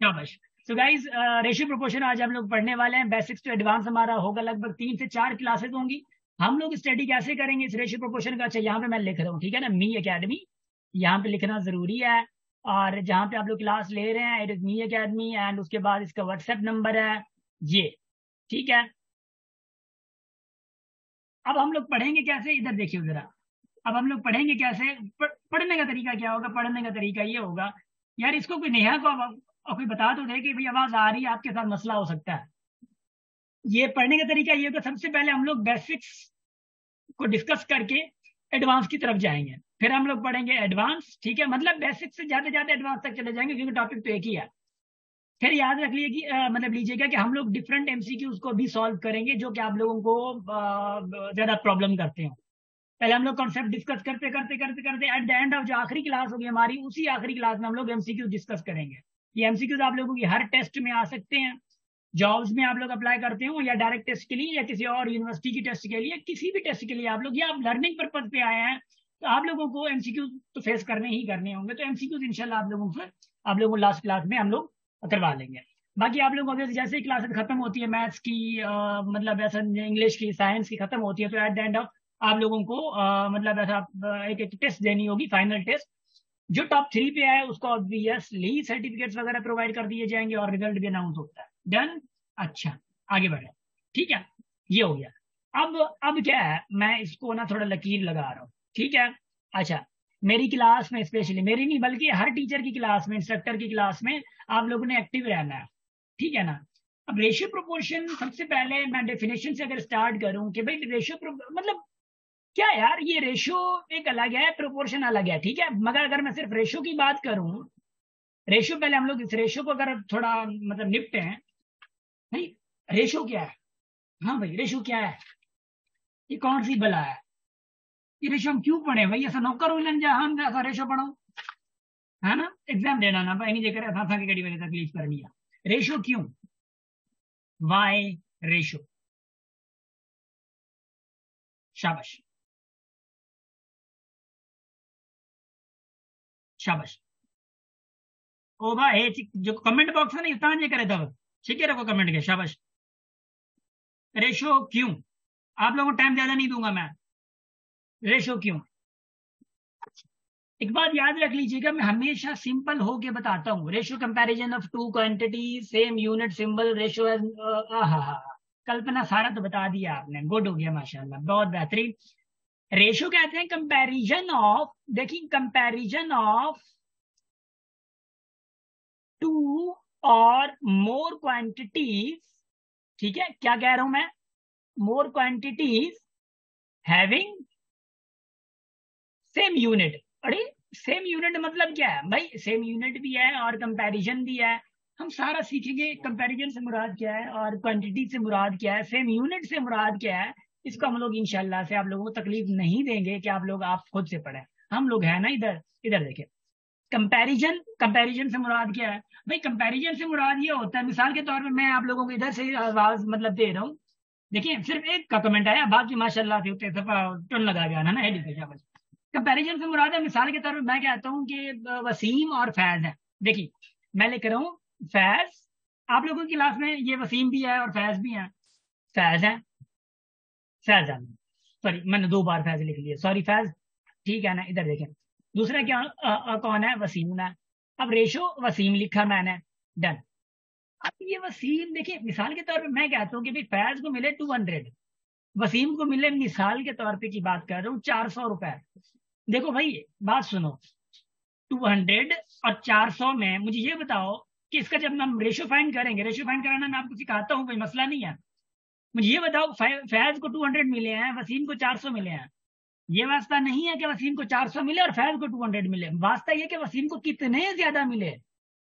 शाबाश। So guys, ratio proportion आज हम लोग पढ़ने वाले हैं। बेसिक्स टू एडवांस हमारा होगा, लगभग 3 से 4 क्लासेस होंगी। हम लोग स्टडी कैसे करेंगे इस रेशियो प्रोपोर्शन का? अच्छा, यहाँ पे मैं लिख रहा हूँ, ठीक है ना, मी एकेडमी, यहाँ पे लिखना जरूरी है। और जहाँ पे आप लोग क्लास ले रहे हैं, it is me academy, and उसके बाद इसका व्हाट्सएप नंबर है ये, ठीक है। अब हम लोग पढ़ेंगे कैसे, इधर देखिए जरा। अब हम लोग पढ़ेंगे कैसे, पढ़ने का तरीका क्या होगा? पढ़ने का तरीका ये होगा, यार इसको कोई नेहा को कोई बता तो दे कि भाई आवाज आ रही है, आपके साथ मसला हो सकता है। ये पढ़ने का तरीका ये होगा, सबसे पहले हम लोग बेसिक्स को डिस्कस करके एडवांस की तरफ जाएंगे, फिर हम लोग पढ़ेंगे एडवांस, ठीक है। मतलब बेसिक से ज्यादा ज्यादा एडवांस तक चले जाएंगे, क्योंकि टॉपिक तो एक ही है। फिर याद रख लीजिए कि मतलब लीजिएगा कि हम लोग डिफरेंट एमसीक्यूज को भी सॉल्व करेंगे, जो कि आप लोगों को ज्यादा प्रॉब्लम करते हो। पहले हम लोग कॉन्सेप्ट डिस्कस करते करते करते करते एट द एंड ऑफ जो आखिरी क्लास होगी हमारी, उसी आखिरी क्लास में हम लोग एमसीक्यू डिस्कस करेंगे। ये एमसीक्यूज आप लोगों की हर टेस्ट में आ सकते हैं, जॉब्स में आप लोग अप्लाई करते हो, या डायरेक्ट टेस्ट के लिए, या किसी और यूनिवर्सिटी की टेस्ट के लिए, किसी भी टेस्ट के लिए आप लोग, या आप लर्निंग पर्पज पे आए हैं, तो आप लोगों को एमसीक्यू तो फेस करने ही करने होंगे। तो एमसीक्यूज इंशाल्लाह आप लोगों को लास्ट क्लास में हम लोग करवा लेंगे। बाकी आप लोगों को जैसे ही क्लासेस खत्म होती है, मैथ्स की मतलब ऐसा, इंग्लिश की, साइंस की खत्म होती है, तो एट द एंड ऑफ आप लोगों को मतलब ऐसा एक टेस्ट देनी होगी, फाइनल टेस्ट। जो टॉप 3 पे आए उसको ऑब्वियसली सर्टिफिकेट्स वगैरह प्रोवाइड कर दिए जाएंगे, और रिजल्ट भी अनाउंस होता है। डन। अच्छा, आगे बढ़े, ठीक है। ये हो गया। अब क्या है, मैं इसको ना थोड़ा लकीर लगा रहा हूँ, ठीक है। अच्छा, मेरी क्लास में, स्पेशली मेरी नहीं बल्कि हर टीचर की क्लास में, इंस्ट्रक्टर की क्लास में आप लोगों ने एक्टिव रहना है, ठीक है ना। अब रेशियो प्रोपोर्शन, सबसे पहले मैं डेफिनेशन से अगर स्टार्ट करूं कि भाई रेशियो मतलब क्या है यार, ये रेशियो एक अलग है, प्रोपोर्शन अलग है, ठीक है। मगर अगर मैं सिर्फ रेशियो की बात करूं, रेशियो, पहले हम लोग इस रेशियो को अगर थोड़ा मतलब निपटे हैं भाई। रेशियो क्या है? हाँ भाई, रेशियो क्या है? ये कौन सी बला है? ये रेशियो हम क्यों पढ़े भाई? ऐसा नौकर उलन जहां हम ऐसा रेशियो पढ़ो, है ना। एग्जाम देना ना भाई, नहीं देकर ऐसा था कि गड़ी वाली तकलीफ कर लिया। रेशियो क्यों? Why ratio. शाबाश, शाबाश। ओ भाई, जो कमेंट बॉक्स है ना, इतना जे करे तब ठीक है, रखो कमेंट के, शाबाश। रेशियो क्यों? आप लोगों को टाइम ज्यादा नहीं दूंगा मैं। रेशियो क्यों? एक बात याद रख लीजिएगा, मैं हमेशा सिंपल होके बताता हूँ। Ratio comparison of two quantity, same unit symbol, ratio. Kalpana, सारा तो बता दिया आपने, गुड हो गया, माशाल्लाह, बहुत बेहतरीन। रेशियो कहते हैं कंपैरिजन ऑफ, देखिए कंपैरिजन ऑफ टू और मोर क्वांटिटीज, ठीक है। क्या कह रहा हूं मैं? मोर क्वांटिटीज हैविंग सेम यूनिट। अरे, सेम यूनिट मतलब क्या है भाई? सेम यूनिट भी है और कंपैरिजन भी है। हम सारा सीखेंगे, कंपैरिजन से मुराद क्या है और क्वांटिटी से मुराद क्या है, सेम यूनिट से मुराद क्या है। इसको हम लोग इंशाल्लाह से आप लोगों को तकलीफ नहीं देंगे कि आप खुद से पढ़ें। हम लोग हैं ना इधर, इधर देखें। कंपैरिजन, कंपैरिजन से मुराद क्या है भाई? कंपैरिजन से मुराद ये होता है, मिसाल के तौर पे मैं आप लोगों को इधर से आवाज मतलब दे रहा हूँ। देखिए, सिर्फ एक का कमेंट आया, बाकी माशाल्लाह से उतने सफा टन लगा गया ना, हेडी पे शाबाश। कंपैरिजन से मुराद है, मिसाल के तौर पे मैं कहता हूँ कि वसीम और फैज है। देखिए, मैं लिख रहा हूँ फैज, आप लोगों की क्लास में ये वसीम भी है और फैज भी है। फैज है, फैज है, सॉरी मैंने 2 बार फैज लिख लिया, सॉरी फैज, ठीक है ना। इधर देखें, दूसरा क्या कौन है? वसीम है। अब रेशो वसीम लिखा मैंने, डन। अब ये वसीम, देखिए मिसाल के तौर पे मैं कहता हूँ कि भाई फैज को मिले 200, वसीम को मिले, मिसाल के तौर पे की बात कर रहा हूँ, 400 रुपए। देखो भाई, बात सुनो, 200 और 400 में मुझे ये बताओ कि इसका जब हम रेशियो फाइंड करेंगे, रेशियो फाइंड कराना मैं आपको सिखाता हूँ, कोई मसला नहीं है। मुझे ये बताओ, फैज को 200 मिले हैं, वसीम को 400 मिले हैं। ये वास्ता नहीं है कि वसीम को 400 मिले और फैज को 200 मिले, वास्ता ये कि वसीम को कितने ज्यादा मिले।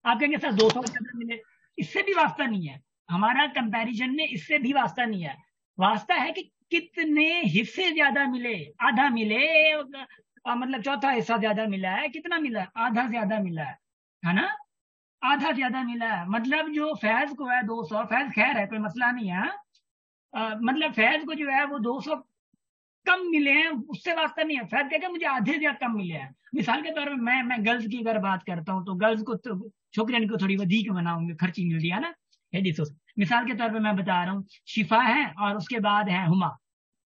आप कहेंगे सर 200 ज्यादा मिले, इससे भी वास्ता नहीं है। हमारा कंपैरिजन में इससे भी वास्ता नहीं है। वास्ता है कि कितने हिस्से ज्यादा मिले। आधा मिले, मतलब चौथा हिस्सा ज्यादा मिला है, कितना मिला? आधा ज्यादा मिला है ना। आधा ज्यादा मिला है, मतलब जो फैज को है 200, फैज खैर है, कोई मसला नहीं है। मतलब फैज को जो है वो 200 कम मिले हैं उससे वास्ता नहीं है, फैक्ट क्या मुझे आधे से ज्यादा कम मिले हैं। मिसाल के तौर पर मैं गर्ल्स की अगर बात करता हूँ तो गर्ल्स को तो छोकरियन को थोड़ी वधिक बनाऊंगे, खर्ची मिल रही है ना, ये देखो। मिसाल के तौर पे मैं बता रहा हूँ, शिफा है और उसके बाद है हुमा।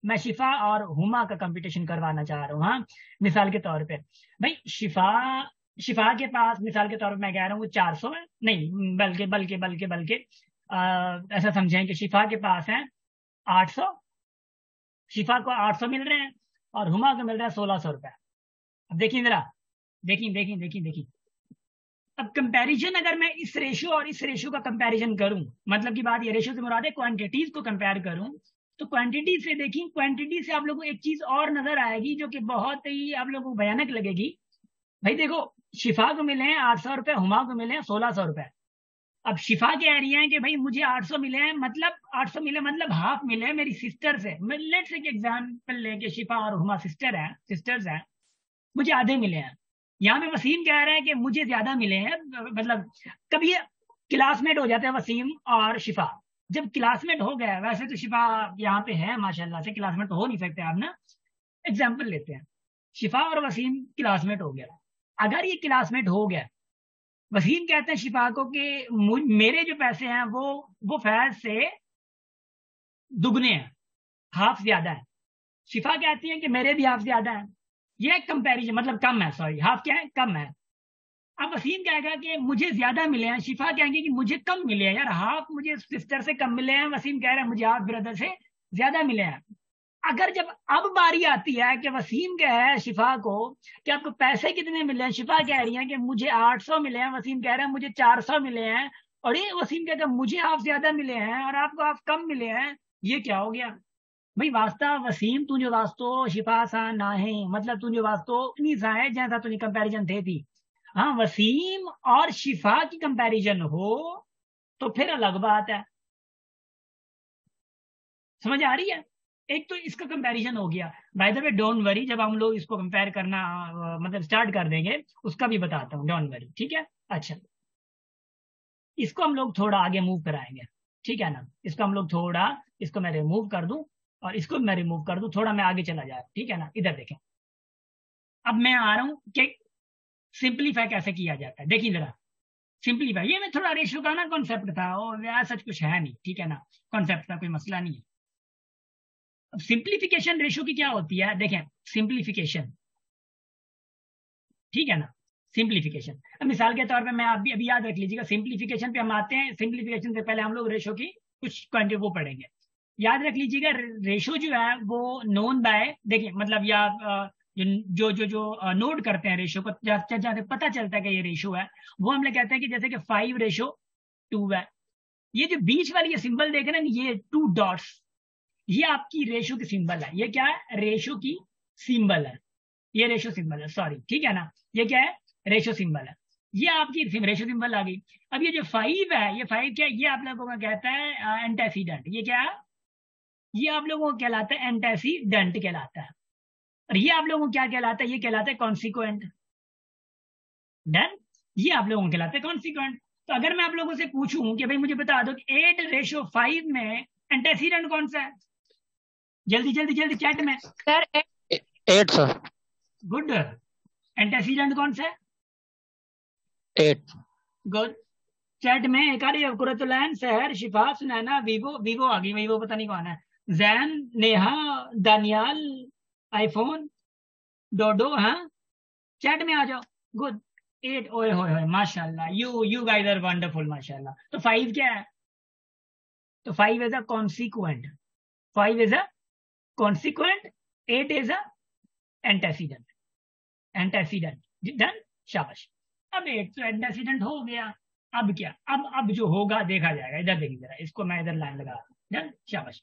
मैं शिफा और हुमा का कंपटीशन करवाना चाह रहा हूँ। हाँ, मिसाल के तौर पे भाई शिफा शिफा के पास मिसाल के तौर पे मैं कह रहा हूँ 400 है, नहीं बल्कि बल्कि बल्कि बल्कि ऐसा समझें कि शिफा के पास है 800। शिफा को 800 मिल रहे हैं और हुमा को मिल रहा है 1600 रुपए। अब देखिए जरा, देखिए देखिए देखिए देखिए। अब कंपैरिजन अगर मैं इस रेशियो और इस रेशियो का कंपैरिजन करूं, मतलब की बात ये, रेशियो से मुराद है क्वांटिटीज को कंपेयर करूं, तो क्वांटिटी से देखिए, क्वांटिटी से आप लोगों को एक चीज और नजर आएगी जो कि बहुत ही आप लोगों को भयानक लगेगी। भाई देखो, शिफा को मिले हैं 800 रुपए, हुमा को मिले हैं 1600 रुपए। अब शिफा कह रही है कि भाई मुझे 800 मिले हैं, मतलब 800 मिले मतलब हाफ मिले हैं मेरी सिस्टर से। मैं लेट्स एक एग्जांपल लेके, शिफा और हुमा सिस्टर्स हैं, मुझे आधे मिले हैं। यहाँ पे वसीम कह रहा है कि मुझे ज्यादा मिले हैं। मतलब कभी क्लासमेट हो जाते हैं वसीम और शिफा। जब क्लासमेट हो गया, वैसे तो शिफा यहाँ पे है माशाल्लाह से, क्लासमेट तो हो नहीं सकते आप ना। एग्जाम्पल लेते हैं, शिफा और वसीम क्लासमेट हो गया। अगर ये क्लासमेट हो गया, वसीम कहते हैं शिफा को कि मेरे जो पैसे हैं वो फैज से दुगने हैं, हाफ ज्यादा है। शिफा कहती है कि मेरे भी हाफ ज्यादा है। ये कंपैरिजन मतलब कम है, सॉरी हाफ क्या है, कम है। अब वसीम कहेगा कि मुझे ज्यादा मिले हैं, शिफा कहेंगे कि मुझे कम मिले हैं। यार हाफ मुझे सिस्टर से कम मिले हैं, वसीम कह रहा है मुझे हाफ ब्रदर से ज्यादा मिले हैं। अगर जब अब बारी आती है कि वसीम कह है शिफा को कि आपको पैसे कितने मिले हैं, शिफा कह रही है कि मुझे 800 मिले हैं, वसीम कह रहा है मुझे 400 मिले हैं, और ये वसीम कहता है मुझे हाफ ज्यादा मिले हैं और आपको हाफ कम मिले हैं। ये क्या हो गया भाई? वास्ता वसीम तुझे वास्तो शिफा सा ना है, मतलब तुझे वास्तो नहीं सा है जैसा तुझे कंपैरिजन थे थी। हाँ, वसीम और शिफा की कंपैरिजन हो तो फिर अलग बात है। समझ आ रही है? एक तो इसका कंपैरिजन हो गया। By the way don't worry, जब हम लोग इसको कंपेयर करना मतलब स्टार्ट कर देंगे, उसका भी बताता हूँ, डोंट वरी, ठीक है। अच्छा, इसको हम लोग थोड़ा आगे मूव कराएंगे, ठीक है ना। इसको हम लोग थोड़ा, इसको मैं रिमूव कर दूं और इसको मैं रिमूव कर दूं, थोड़ा मैं आगे चला जाए, ठीक है ना। इधर देखें, अब मैं आ रहा हूं कि सिंपलीफाई कैसे किया जाता है। देखिए जरा, सिंपलीफाई, ये मैं थोड़ा रेशियो का ना कॉन्सेप्ट था और यार सच कुछ है नहीं, ठीक है ना, कॉन्सेप्ट का कोई मसला नहीं है। अब सिंप्लीफिकेशन रेशियो की क्या होती है, देखें सिंप्लीफिकेशन, ठीक है ना। सिंप्लीफिकेशन, अब मिसाल के तौर पे मैं अभी अभी याद रख लीजिएगा, सिंप्लीफिकेशन पे हम आते हैं। सिंप्लीफिकेशन से पहले हम लोग रेशो की कुछ क्वांटिटी वो पढ़ेंगे। याद रख लीजिएगा, रेशो जो है वो नोन बाय, देखिए मतलब या जो जो जो नोट करते हैं रेशो को, जहाँ पता चलता है कि ये रेशो है, वो हम लोग कहते हैं कि जैसे कि 5:2 है। ये जो बीच वाली ये सिंबल देख रहे हैं ना, ये 2 डॉट्स, ये आपकी रेशो की सिंबल है। ये क्या है? रेशो की सिंबल है। ये रेशो सिंबल है, सॉरी, ठीक है ना। ये क्या है? रेशो सिंबल है। ये आपकी रेशो सिंबल आ गई। अब ये जो 5 है, ये 5 क्या है? ये आप लोगों का कहता है एंटेसीडेंट। ये क्या है? ये आप लोगों को कहलाता है एंटेसीडेंट कहलाता है। और ये आप लोगों को क्या कहलाता है? ये कहलाता है कॉन्सिक्वेंट। डन। ये आप लोगों को कहलाता है कॉन्सिक्वेंट। तो अगर मैं आप लोगों से पूछूं कि भाई मुझे बता दो कि 8:5 में एंटेसीडेंट कौन सा है, जल्दी जल्दी जल्दी चैट में। Sir 8 sir. गुड। एंटेसीडेंट कौन सा है? 8। गुड। चैट में एक आ रही है, कुरतुलैन, सहर, शिफा, सुनैना, वीवो, वीवो आ गई, वीवो पता नहीं कौन है, जैन, नेहा, दानियाल, आईफोन, डोडो। हाँ, चैट में आ जाओ। गुड। 8, ओए होए होए, माशाल्लाह, यू गाइस आर वंडरफुल, माशाल्लाह। तो 5 क्या है? तो 5 is a consequent. 5 is a consequent. 8 is a antecedent. Antecedent, done, शाबाश। अब 8 तो एंटेसीडेंट हो गया। अब क्या? अब जो होगा देखा जाएगा। इधर देखिए जरा, इसको मैं इधर लाइन लगा, डन, शाबाश।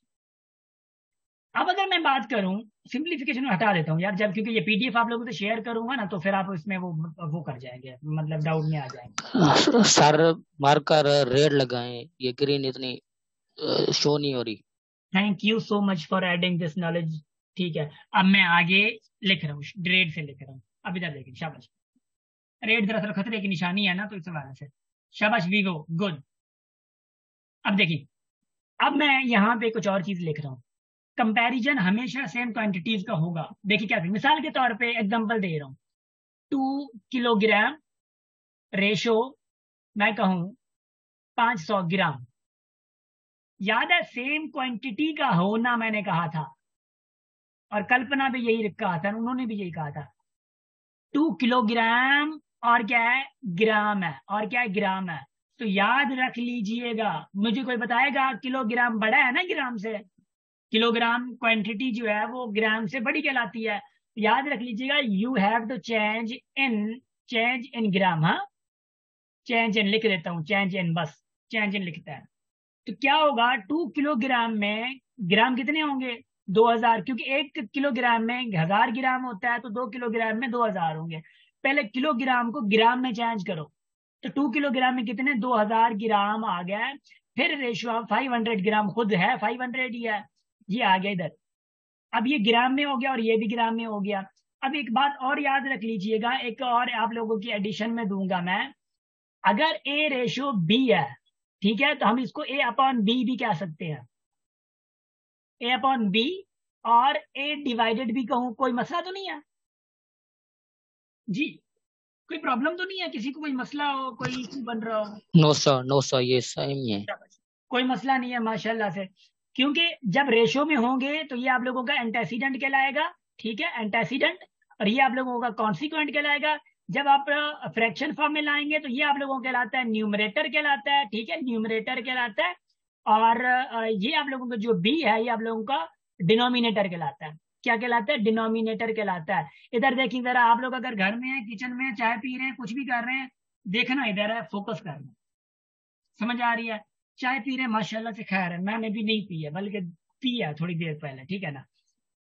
अब अगर मैं बात करूं, सिंप्लीफिकेशन हटा देता हूं यार, जब क्योंकि ये पीडीएफ आप लोगों से शेयर करूंगा ना, तो फिर आप इसमें वो कर जाएंगे, मतलब डाउट में आ जाएंगे। सर मार्कर रेड लगाएं, ये ग्रीन इतनी शो नहीं हो रही। Thank you so much for adding this knowledge. ठीक है, अब मैं आगे लिख रहा हूँ, रेड से लिख रहा हूँ। अब इधर देखिए, शाबाश। रेड दरअसल खतरे की निशानी है ना, तो इस वजह से शाबाश, वीवो, गुड। अब देखिए, अब मैं यहाँ पे कुछ और चीज लिख रहा हूँ। कंपैरिजन हमेशा सेम क्वांटिटीज का होगा। देखिए क्या, मिसाल के तौर पे एग्जांपल दे रहा हूँ, 2 किलोग्राम रेशो मैं कहूँ 500 ग्राम, याद है सेम क्वांटिटी का होना मैंने कहा था, और कल्पना भी यही कहा था, उन्होंने भी यही कहा था। 2 किलोग्राम और क्या है, ग्राम है, और क्या है, ग्राम है। तो याद रख लीजिएगा, मुझे कोई बताएगा किलोग्राम बड़ा है ना ग्राम से, किलोग्राम क्वांटिटी जो है वो ग्राम से बड़ी कहलाती है। याद रख लीजिएगा, you have to change in gram. हाँ, चेंज इन लिख देता हूं, चेंज इन, बस चेंज इन लिखता है। तो क्या होगा, 2 किलोग्राम में ग्राम कितने होंगे, 2000, क्योंकि 1 किलोग्राम में 1000 ग्राम होता है, तो 2 किलोग्राम में 2000 होंगे। पहले किलोग्राम को ग्राम में चेंज करो, तो 2 किलोग्राम में कितने, 2000 ग्राम आ गया। फिर रेशियो 500 ग्राम, खुद है 500 ही है, ये आ गया इधर। अब ये ग्राम में हो गया और ये भी ग्राम में हो गया। अब एक बात और याद रख लीजिएगा, एक और आप लोगों की एडिशन में दूंगा मैं, अगर ए रेशियो बी है, ठीक है, तो हम इसको ए अपॉन बी भी कह सकते हैं, ए अपॉन बी, और ए डिवाइडेड भी कहूं, कोई मसला तो नहीं है जी, कोई प्रॉब्लम तो नहीं है, किसी को कोई मसला हो, कोई इशू बन रहा हो? नो सर, नो सर, ये सही है। कोई मसला नहीं है माशाल्लाह से, क्योंकि जब रेशो में होंगे तो ये आप लोगों का एंटेसीडेंट कहलाएगा, ठीक है, एंटेसीडेंट, और ये आप लोगों का कॉन्सिक्वेंट कहलाएगा। जब आप फ्रैक्शन फॉर्म में लाएंगे तो ये आप लोगों को कहलाता है न्यूमरेटर कहलाता है, ठीक है, न्यूमरेटर कहलाता है। और ये आप लोगों का जो बी है ये आप लोगों का डिनोमिनेटर कहलाता है। क्या कहलाता है, डिनोमिनेटर कहलाता है। इधर देखिए जरा, आप लोग अगर घर में है, किचन में चाय पी रहे हैं, कुछ भी कर रहे हैं, देखना इधर है, फोकस करना, समझ आ रही है? चाय पी रहे हैं माशाल्लाह से, खैर है, मैंने भी नहीं पी है, बल्कि पिया थोड़ी देर पहले, ठीक है ना।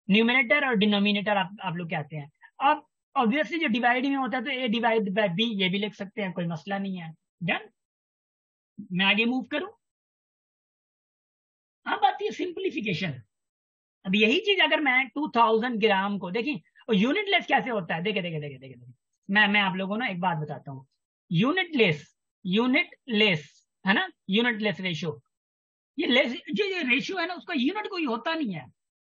न्यूमिनेटर और डिनोमिनेटर आप लोग कहते हैं। अब ऑब्वियसली जो डिवाइड में होता है तो ए डिवाइड बाय बी ये भी लिख सकते हैं, कोई मसला नहीं है। डन, मैं आगे मूव करूं। अब आती है सिंप्लीफिकेशन। अब यही चीज अगर मैं 2000 ग्राम को देखिए, और यूनिट लेस कैसे होता है, देखे देखे देखे देखे देखे, मैं आप लोगों को ना एक बात बताता हूँ। यूनिट लेस है ना, यूनिट लेस रेशियो, ये लेस जो ये रेशियो है ना, उसका यूनिट कोई होता नहीं है।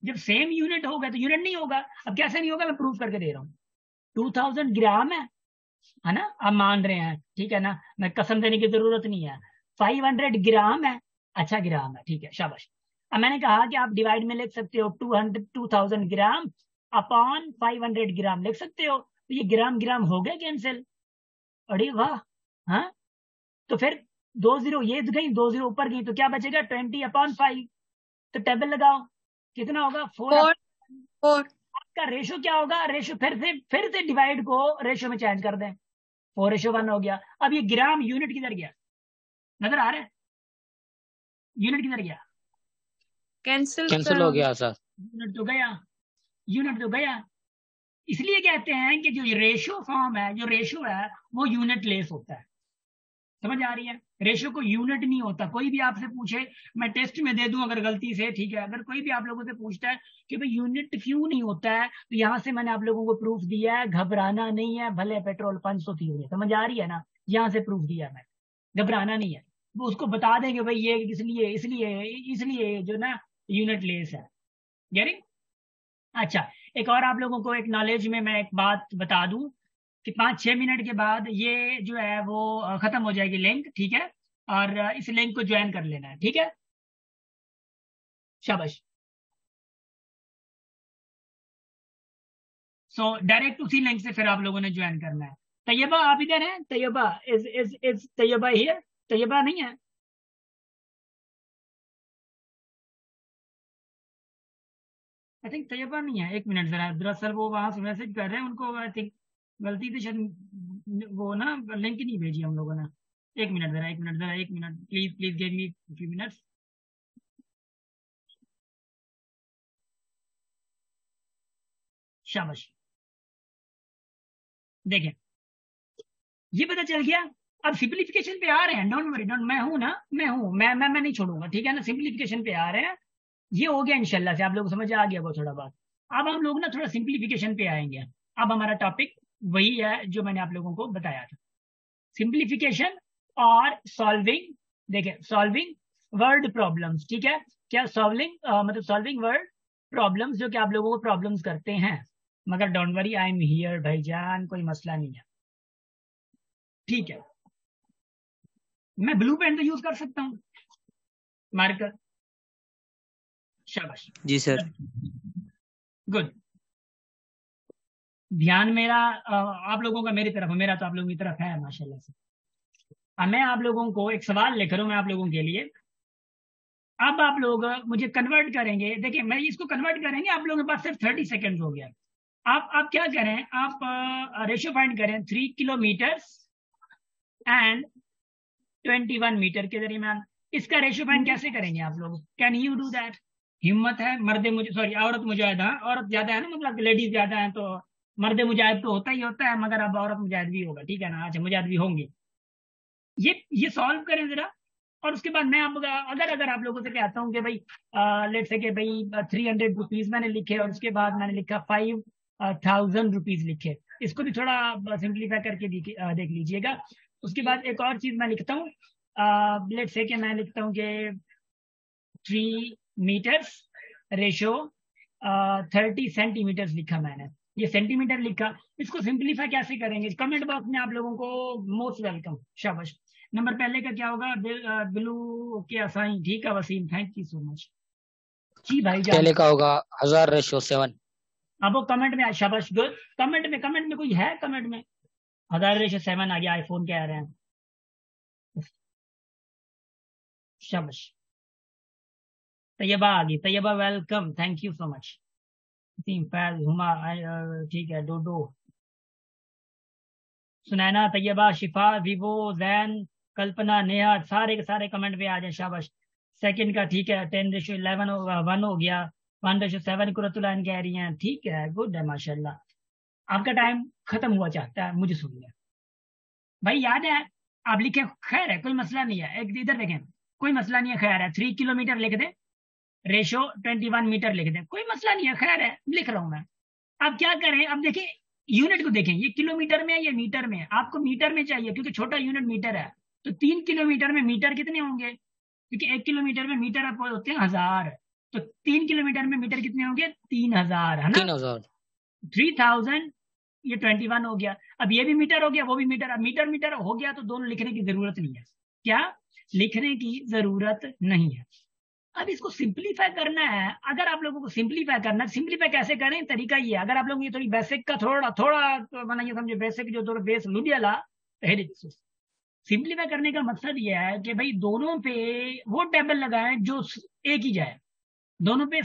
जब सेम यूनिट होगा तो यूनिट नहीं होगा। अब कैसे नहीं होगा, मैं प्रूव करके दे रहा हूँ। 2000 ग्राम है ना, आप मान रहे हैं, ठीक है ना, मैं कसम देने की जरूरत नहीं है। 500 ग्राम है, अच्छा ग्राम है, ठीक है, शाबाश। अब मैंने कहा कि आप डिवाइड में लिख सकते हो 2000 ग्राम अपॉन 500 ग्राम लिख सकते हो, तो ये ग्राम ग्राम हो गया कैंसिल। अरे वाह, हाँ, तो फिर 20 ये गई, 20 ऊपर गई, तो क्या बचेगा, 20/5। तो टेबल लगाओ, कितना होगा, 4। आपका रेशो क्या होगा, रेशो फिर से डिवाइड को रेशो में चेंज कर दें, 4:1 हो गया। अब ये ग्राम यूनिट किधर गया, नजर आ रहा है, यूनिट किधर गया, कैंसिल हो गया सर। यूनिट तो गया, यूनिट तो गया। इसलिए कहते हैं कि जो रेशो फॉर्म है, जो रेशो है वो यूनिट लेस होता है। समझ आ रही है? रेशो को यूनिट नहीं होता। कोई भी आपसे पूछे, मैं टेस्ट में दे दूं अगर गलती से, ठीक है, अगर कोई भी आप लोगों से पूछता है कि भाई यूनिट क्यों नहीं होता है, तो यहां से मैंने आप लोगों को प्रूफ दिया है, घबराना नहीं है, भले पेट्रोल 500 थी। समझ आ रही है ना, यहां से प्रूफ दिया मैं, घबराना नहीं है। वो उसको बता देंगे भाई ये इसलिए इसलिए इसलिए जो ना यूनिट लेस है। गेटिंग? अच्छा, एक और आप लोगों को एक नॉलेज में मैं एक बात बता दूं कि 5-6 मिनट के बाद ये जो है वो खत्म हो जाएगी लिंक, ठीक है, और इस लिंक को ज्वाइन कर लेना है, ठीक है, शाबाश। सो डायरेक्ट उसी लिंक से फिर आप लोगों ने ज्वाइन करना है। तैयबा आप इधर हैं, तैयबा इज तैयबा हियर, तैयबा नहीं है? आई थिंक तैयबा नहीं है, एक मिनट जरा, दरअसल वो वहां से मैसेज कर रहे हैं, उनको आई थिंक गलती से शायद वो ना लिंक नहीं भेजी हम लोगों ने। एक मिनट जरा, एक मिनट जरा, एक minute, please please give me few minutes. शाबाश, देखें, ये पता चल गया। अब सिंप्लीफिकेशन पे आ रहे हैं, डोंट वरी, डोंट, मैं हूं ना, मैं नहीं छोड़ूंगा, ठीक है ना। सिंप्लीफिकेशन पे आ रहे हैं, ये हो गया इंशाल्लाह से, आप लोग को समझ आ गया वो थोड़ा बात। अब हम लोग ना थोड़ा सिंप्लीफिकेशन पे आएंगे। अब हमारा टॉपिक वही है जो मैंने आप लोगों को बताया था, सिंप्लीफिकेशन और सॉल्विंग। देखिए, सॉल्विंग वर्ड प्रॉब्लम्स, ठीक है, क्या सॉल्विंग मतलब सॉल्विंग वर्ड प्रॉब्लम्स जो कि आप लोगों को प्रॉब्लम्स करते हैं, मगर don't worry, I am here भाईजान, कोई मसला नहीं है, ठीक है। मैं ब्लू पेन तो यूज कर सकता हूँ, मार्कर, शाबाश, जी सर। गुड। ध्यान मेरा आप लोगों का मेरी तरफ है, मेरा तो आप लोगों की तरफ है माशाल्लाह से। अब मैं आप लोगों को एक सवाल लेकर हूं, मैं आप लोगों के लिए। अब आप लोग मुझे कन्वर्ट करेंगे, देखिए मैं इसको कन्वर्ट करेंगे, आप लोगों के पास सिर्फ 30 सेकेंड हो गया। आप क्या करें, आप रेशियो फाइंड करें 3 किलोमीटर एंड 21 मीटर के दरमियान। इसका रेशियो फाइंड कैसे करेंगे आप लोग, कैन यू डू दैट? हिम्मत है? मर्द मुझे, सॉरी औरत मुजाहिद, हाँ औरत ज्यादा है ना, मतलब लेडीज ज्यादा है तो मर्द मुजाहिद तो होता ही होता है, मगर अब औरत मुजाहिद भी होगा, ठीक है ना? अच्छा, मुजाहिद भी होंगे। ये सॉल्व करें जरा, और उसके बाद मैं आप अगर अगर आप लोगों से कहता हूँ कि भाई लेट से कि भाई 300 रुपीज मैंने लिखे, और उसके बाद मैंने लिखा 5000 रुपीज लिखे, इसको भी थोड़ा सिंप्लीफाई करके देख लीजिएगा। उसके बाद एक और चीज मैं लिखता हूँ, लेट से कि मैं लिखता हूँ कि 3 मीटर्स रेशो 30 सेंटीमीटर्स लिखा मैंने, ये सेंटीमीटर लिखा। इसको सिंप्लीफाई कैसे करेंगे, कमेंट बॉक्स में आप लोगों को मोस्ट वेलकम, शाबाश। नंबर पहले का क्या होगा, बिलू के असाइन, ठीक है Wasim, thank you so much. जी भाई जान, पहले का होगा 1000/7। अब वो कमेंट में, शाबाश, गुड। कमेंट में कोई है, कमेंट में 1000/7 आ गया, आईफोन कह रहे हैं, शाबाश। तैयबा आ गई, Taiba welcome, thank you so much. Faiz, Huma, ठीक है, डोडो, सुनैना, तैयबा, शिफा, विवो, जैन, कल्पना, नेहा, सारे के सारे कमेंट पे आ जाए, शाबाश। सेकंड का ठीक है, 10/11 1 हो गया, 1/7 कुरतुलैन कह रही हैं, ठीक है, गुड है माशाल्लाह। आपका टाइम खत्म हुआ चाहता है, मुझे सुनिए भाई, याद है आप लिखे, खैर है कोई मसला नहीं है, एक इधर देखें, कोई मसला नहीं है, खैर है, 3 किलोमीटर लिख दे, रेशो 21 मीटर लिख दे, कोई मसला नहीं है, खैर है, लिख रहा हूं मैं। अब क्या करें, अब देखें यूनिट को, देखें ये किलोमीटर में है या मीटर में है, आपको मीटर में चाहिए क्योंकि छोटा यूनिट मीटर है। तो 3 किलोमीटर में मीटर कितने होंगे, क्योंकि 1 किलोमीटर में मीटर आप होते हैं 1000, तो 3 किलोमीटर में मीटर कितने होंगे, 3000, है ना? 3000। 3000, ये 21 हो गया। अब ये भी मीटर हो गया, वो भी मीटर, अब मीटर मीटर हो गया तो दोनों लिखने की जरूरत नहीं है, क्या लिखने की जरूरत नहीं है। अब इसको सिंप्लीफाई करना है, अगर आप लोगों को सिंप्लीफाई करना है, सिंप्लीफाई कैसे करें, तरीका ये है, अगर आप लोग ये थोड़ी बेसिक का थोड़ा थोड़ा तो बनाइए, समझे बेसिक जो थोड़ा बेस लुडियाला सिंप्लीफाई करने का मकसद ये है कि भाई दोनों पे वो टेबल लगाएं जो एक ही जाए, दोनों पे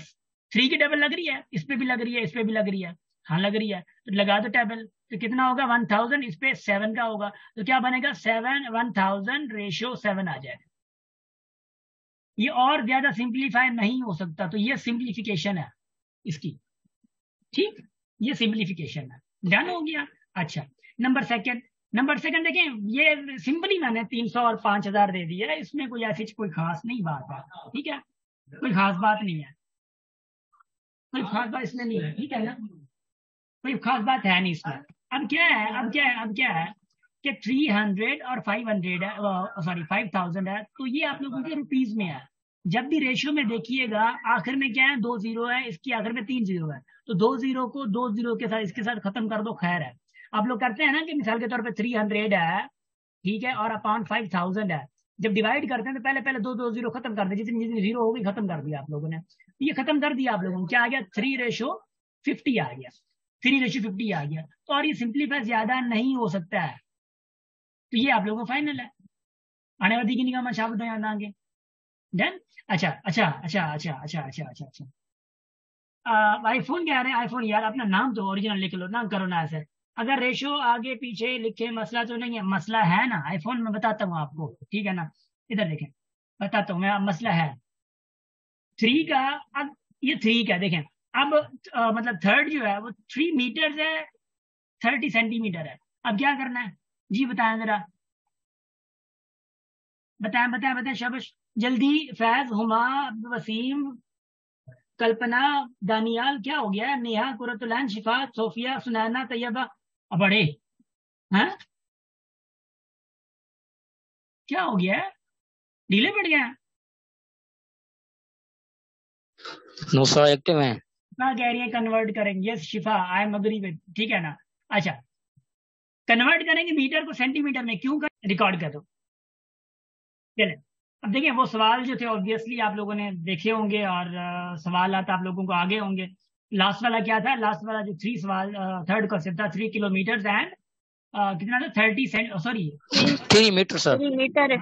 3 की टेबल लग रही है, इस पे भी लग रही है, इस पे भी लग रही है, हाँ लग रही है, तो लगा दो टेबल, तो कितना होगा 1000, इस पे 7 का होगा, तो क्या बनेगा 7 1000/7 आ जाएगा। ये और ज्यादा सिंप्लीफाई नहीं हो सकता, तो ये सिंप्लीफिकेशन है इसकी, ठीक, ये सिंप्लीफिकेशन है, डन हो गया। अच्छा, नंबर सेकंड देखें, ये सिंपली मैंने 300 और 5000 दे दिया है, इसमें कोई ऐसी कोई खास नहीं बात है, ठीक है, कोई खास बात नहीं है, कोई खास बात इसमें नहीं है, ठीक है ना, कोई खास बात है नहीं इसमें। अब क्या है कि 300 और 500 है, सॉरी 5000 है, तो ये आप लोगों के रुपीज में है। जब भी रेशियो में देखिएगा, आखिर में क्या है, 2 जीरो है, इसकी आखिर में 3 जीरो है, तो 2 जीरो को 2 जीरो के साथ इसके साथ खत्म कर दो, खैर है। आप लोग करते हैं ना कि मिसाल के तौर पे 300 है, ठीक है, और अपॉन 5000 है, जब डिवाइड करते हैं तो पहले पहले 2 जीरो खत्म कर दे, जितनी जितनी जीरो होगी खत्म कर दिया आप लोगों ने, ये खत्म कर दिया आप लोगों ने, क्या आ गया, 3/50 आ गया, 3/50 आ गया, तो और ये सिंप्लीफाई ज्यादा नहीं हो सकता है, तो ये आप लोगों को फाइनल है, आने वाली की निगाह में शाबत यहाँ आगे, डन। अच्छा अच्छा अच्छा अच्छा अच्छा अच्छा अच्छा अच्छा, आईफोन कह रहे हैं, आईफोन यार अपना नाम तो ओरिजिनल लिख लो ना, करो ना ऐसे, अगर रेशो आगे पीछे लिखे मसला तो नहीं है, मसला है ना आईफोन में, बताता हूँ आपको, ठीक है ना, इधर देखें, बताता हूँ मैं, मसला है 3 का। अब ये 3 का देखें, अब मतलब थर्ड जो है वो 3 मीटर है, 30 सेंटीमीटर है, अब क्या करना है जी, बताएं जरा, बताएं बताएं बताएं, शाबाश, जल्दी, फैज, हुमा, वसीम, कल्पना, दानियाल, क्या हो गया, नेहा, कुरतुलैन, शिफा, सोफिया, सुनैना, तैयबा, बड़े हैं, क्या हो गया है, ढीले पड़ गए हैं, 900 एक्टिव है। शिफा कह रही है कन्वर्ट करेंगे। Yes Shifa, I am agree with, ठीक है ना। अच्छा, कन्वर्ट करेंगे मीटर को सेंटीमीटर में, क्यों कर, रिकॉर्ड कर दो। चले, अब देखिए वो सवाल जो थे ऑब्वियसली आप लोगों ने देखे होंगे, और सवाल आता आप लोगों को आगे होंगे। लास्ट वाला क्या था, लास्ट वाला जो थ्री सवाल, थर्ड क्वेश्चन था 3 किलोमीटर एंड कितना था, 30 sorry 3 metre sir, 3 metre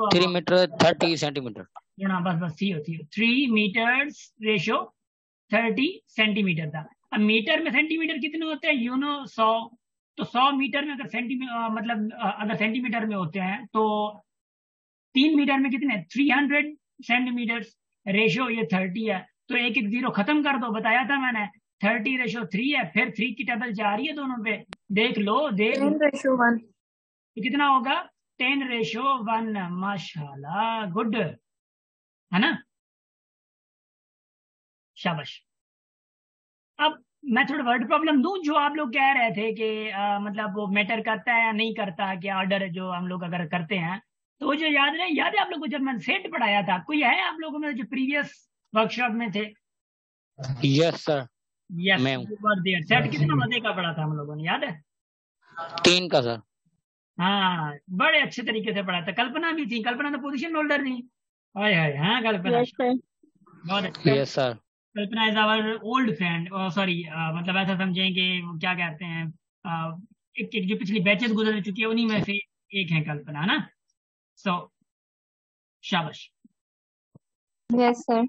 3 metre 30 centimetre. बस बस थी होती है 3 मीटर्स रेशो 30 सेंटीमीटर था। अब मीटर में सेंटीमीटर कितने होते हैं, 100। तो 100 मीटर में अगर सेंटीमीटर मतलब अगर सेंटीमीटर में होते हैं तो 3 मीटर में कितने, 300 सेंटीमीटर। रेशो ये 30 है, तो एक एक जीरो खत्म कर दो, बताया था मैंने। 30 रेशो 3 है, फिर 3 की टेबल जा रही है दोनों पे, देख लो 10:1। तो कितना होगा, 10:1। माशाल्लाह, गुड है ना, शाबाश। अब मैं थोड़ा वर्ड प्रॉब्लम दूं, जो आप लोग कह रहे थे कि मतलब वो मैटर करता है या नहीं करता, कि ऑर्डर जो हम लोग अगर करते हैं, तो वो जो याद है आप लोगों को जब मैंने सेट पढ़ाया था, कोई है आप लोगों में जो प्रीवियस वर्कशॉप में थे? यस सर, यस, मैं सेट कितना मजे का पढ़ा था हम लोगों ने, याद है? 3 का सर। हाँ, बड़े अच्छे तरीके से पढ़ा था। कल्पना भी थी, कल्पना तो पोजीशन होल्डर थी। हाय हाय, हाँ कल्पना, यस सर। बहुत अच्छा। Yes sir. Kalpana is our old friend, sorry मतलब ऐसा समझें कि वो क्या कहते हैं, एक जो पिछली बैचेस गुजर चुकी है उन्हीं में से एक है कल्पना, ना। सो शाबाश। Yes sir.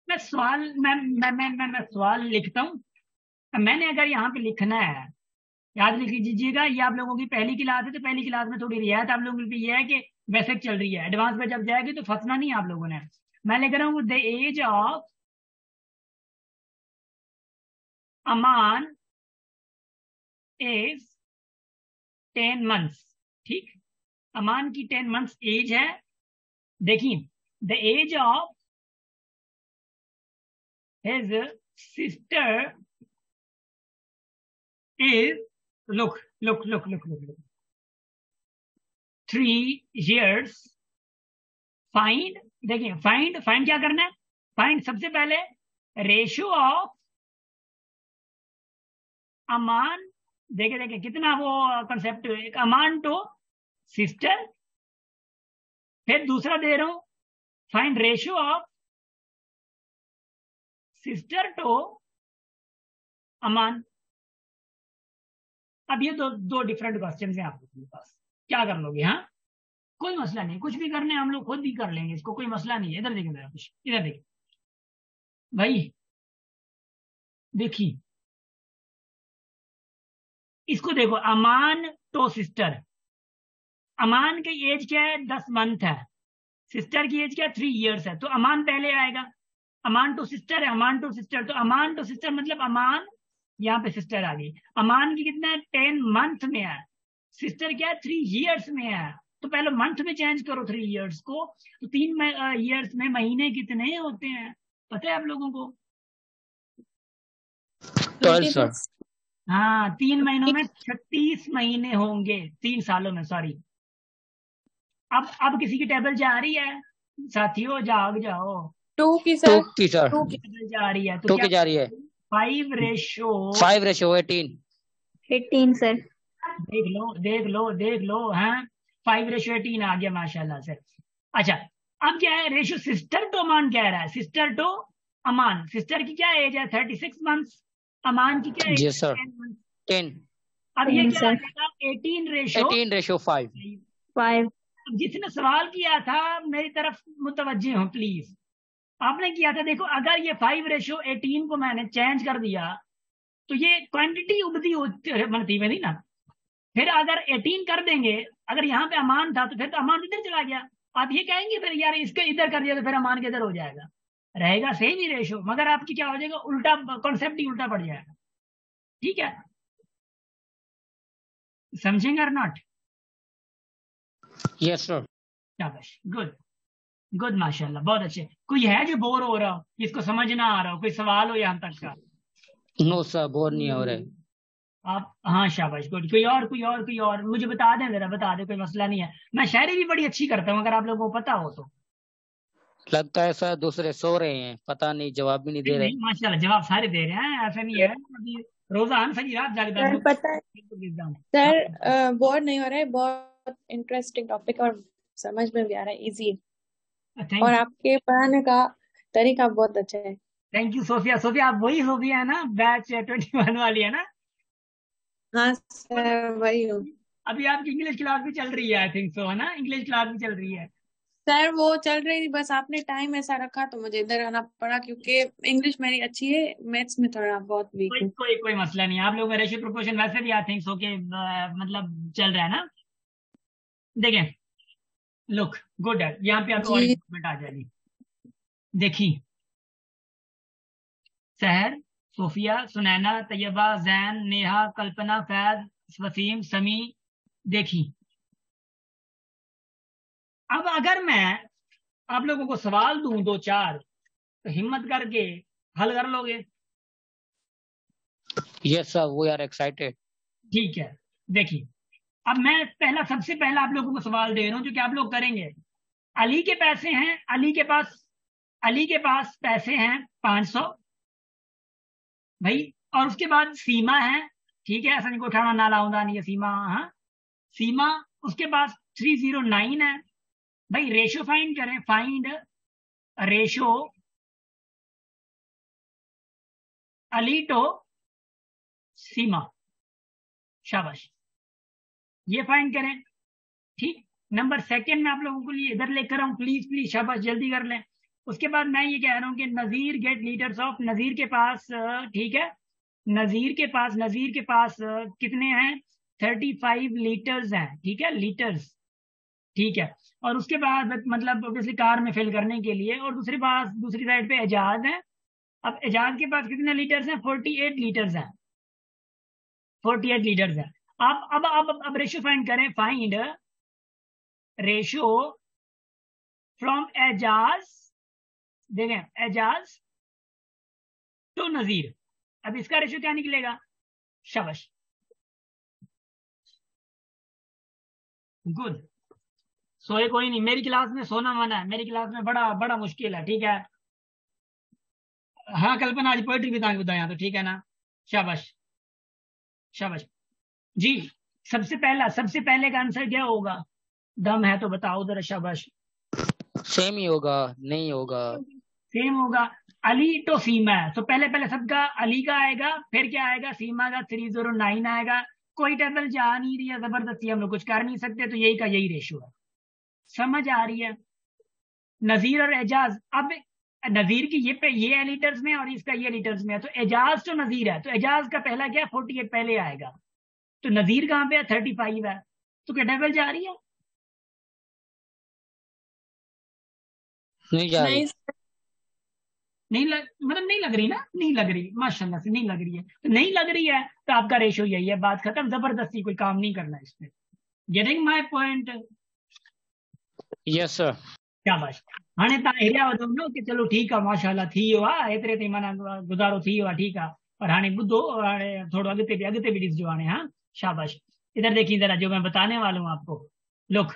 मैं सवाल मैं सवाल लिखता हूँ। मैंने अगर यहाँ पे लिखना है, याद लिख लीजिएगा, ये आप लोगों की पहली क्लास है, तो पहली क्लास में थोड़ी रियायत आप लोगों की ये है कि बेसिक चल रही है, एडवांस में जब जाएगी तो फंसना नहीं आप लोगों ने। मैं लिख रहा हूँ the age of Aman is 10 months। ठीक, अमान की 10 months एज है। देखिए, the age of his sister is, look 3 years। Find, देखिए फाइंड क्या करना है, फाइंड सबसे पहले रेशियो ऑफ अमान, देखे कितना वो कंसेप्ट, एक अमान टू सिस्टर। फिर दूसरा दे रहा हूं, find ratio of sister to Aman. अब ये दो डिफरेंट क्वेश्चन हैं आपके पास, क्या कर लोगे? हाँ, कोई मसला नहीं, कुछ भी करने हम लोग खुद भी कर लेंगे, इसको कोई मसला नहीं है। इधर देखिए मेरा कुछ, इधर देखिए भाई, देखिए इसको देखो, अमान टू सिस्टर। अमान की एज क्या है, 10 month है। सिस्टर की एज क्या है, 3 years है। तो अमान पहले आएगा, अमान टू सिस्टर है, अमान टू सिस्टर, तो अमान टू सिस्टर मतलब अमान, यहाँ पे सिस्टर आ गई। अमान की कितना है, 10 month में है। सिस्टर क्या है, 3 years में है। तो पहले मंथ में चेंज करो 3 years को, तो 3 years में महीने कितने होते हैं, पता है आप लोगों को? 12 सर। हाँ, 3 महीनों में 36 महीने होंगे, 3 सालों में, सॉरी। अब किसी की टेबल जा रही है साथियों, जाग जाओ। 2 की सर। 2 की सर, 2 की टेबल जा रही है, तो 2 क्या की जा रही है। 5:18। 18 सर। देख लो, हाँ 5:18 आ गया माशाल्लाह से। अच्छा, अब क्या है, रेशो सिस्टर टू अमान कह रहा है, सिस्टर टू अमान। सिस्टर की क्या एज है, 36 months। अमान की क्या एज यस सर, 10 months। 10। अब ये 10 क्या सर। आ जाएगा, 18:5। 5। अब जिसने सवाल किया था मेरी तरफ मुतवज्जे हो प्लीज। आपने किया था, देखो अगर ये 5:18 को मैंने चेंज कर दिया तो ये क्वांटिटी उबदी बनती है ना। फिर अगर 18 कर देंगे, अगर यहाँ पे अमान था तो फिर तो अमान इधर चला गया। आप ये कहेंगे फिर यार इसके इधर कर दिया तो फिर अमान के इधर हो जाएगा, रहेगा सेम ही रेशो, मगर आपकी क्या हो जाएगा, उल्टा कॉन्सेप्ट ही उल्टा पड़ जाएगा। ठीक है, समझेंगे और नॉट? Yes sir. शाबाश, गुड माशाल्लाह, बहुत अच्छे। कोई है जो बोर हो रहा हो, जिसको समझ ना आ रहा हो, कोई सवाल हो यहाँ तक का? नो सर, बोर नहीं हो रहे आप, हाँ शाबाश, गुड। कोई और मुझे बता दें, जरा बता दें, कोई मसला नहीं है। मैं शायरी भी बड़ी अच्छी करता हूँ, अगर आप लोगों को पता हो तो। लगता है सर दूसरे सो रहे हैं, पता नहीं, जवाब भी नहीं दे नहीं रहे। नहीं, माशाल्लाह जवाब सारे दे रहे हैं, ऐसा नहीं है अभी। रोजान सही रात जागता सर पता है हाँ, सर, बोर नहीं हो रहा है, बहुत इंटरेस्टिंग टॉपिक और समझ में भी आ रहा है, इजी। और थैंक आपके पढ़ाने का तरीका बहुत अच्छा है। Thank you Sophia. सोफिया आप वही सोफिया है ना, बैच 21 वाली है ना? हाँ मतलब सर, वही हूँ। अभी आपकी इंग्लिश क्लास भी चल रही है, आई थिंक सो, है ना? इंग्लिश क्लास भी चल रही है। सर वो चल रही थी, बस आपने टाइम ऐसा रखा तो मुझे इधर आना पड़ा, क्योंकि इंग्लिश मेरी अच्छी है, मैथ्स में थोड़ा बहुत वीक कोई हूँ। कोई कोई मसला नहीं, आप लोगों का रेशियो प्रोपोर्शन वैसे भी आई थिंक सो के मतलब चल रहा है ना। देखें, लुक गुड है, यहाँ पे आपको और जी इम्प्रूवमेंट आ जाएगी। देखिए, सहर, सोफिया, सुनैना, तैयबा, जैन, नेहा, कल्पना, फैज, वसीम, समी। देखी, अब अगर मैं आप लोगों को सवाल दूं दो चार, तो हिम्मत करके हल कर लोगे? Yes sir, we are excited. ठीक है, देखिए, अब मैं सबसे पहला आप लोगों को सवाल दे रहा हूं जो कि आप लोग करेंगे। अली के पैसे हैं, अली के पास पैसे हैं 500 भाई। और उसके बाद सीमा है, ठीक है, ऐसा नहीं को उठाना ना लाऊंगा नहीं है, सीमा, हाँ सीमा, उसके पास 309 है भाई। रेशो फाइंड करें, फाइंड रेशो अली टू सीमा, शाबाश, ये फाइंड करें। ठीक, नंबर सेकंड में आप लोगों के लिए इधर लेकर आऊं, प्लीज प्लीज, शाबाश, जल्दी कर लें। उसके बाद मैं ये कह रहा हूं कि नजीर गेट लीटर्स ऑफ, नजीर के पास ठीक है, नजीर के पास कितने हैं? 35 लीटर्स हैं, ठीक है, लीटर्स, ठीक है। और उसके बाद मतलब ऑब्वियसली कार में फिल करने के लिए, और दूसरी साइड पे एजाज है। अब एजाज के पास कितने लीटर्स हैं? 48 लीटर्स हैं, 48 लीटर्स हैं। अब रेशियो फाइंड करें, फाइंड रेशियो फ्रॉम एजाज, देखें, एजाज टू नजीर। अब इसका रेशियो क्या निकलेगा? शाबाश, गुड। सोए कोई नहीं, मेरी क्लास में सोना मना है, मेरी क्लास में बड़ा बड़ा मुश्किल है, ठीक है। हाँ कल्पना, आज पोएट्री भी तांग बताया तो ठीक है ना? शाबाश, शाबाश जी। सबसे पहले का आंसर क्या होगा? दम है तो बताओ जरा, शाबाश। सेम ही होगा, नहीं होगा। सेम होगा। अली तो सीमा है, तो पहले पहले सबका अली का आएगा, फिर क्या आएगा? सीमा का 309 आएगा। कोई टेबल जा नहीं रही है, जबरदस्ती हम लोग कुछ कर नहीं सकते, तो यही का यही रेशो है। समझ आ रही है? नजीर और एजाज, अब नजीर की ये है लीटर्स में, और इसका ये लीटर्स में है, तो एजाज तो नजीर है, तो एजाज का पहला क्या? 48 पहले आएगा। तो नजीर कहाँ पे है? 35 है। तो क्या टेबल जा रही है? नहीं जा रही। नहीं नहीं लग, मतलब नहीं लग रही ना? नहीं लग रही, माशाल्लाह से नहीं लग रही है, तो नहीं लग रही है, तो आपका रेशो यही है, बात खत्म, जबरदस्ती कोई काम नहीं करना इस पे। Getting my point? Yes sir. शाबाश। हाणे तव्हां हिरिया वधो न कि चलो ठीकु आहे, माशाल्लाह थी वियो आहे, एतिरे ताईं माना गुज़ारो थी वियो आहे, ठीकु आहे। और हाणे ॿुधो, हाणे थोड़ो अॻिते भी ॾिसजो हाणे, हाँ शाबाश। इधर देखिए जरा, जो मैं बताने वाला हूँ आपको, लुक,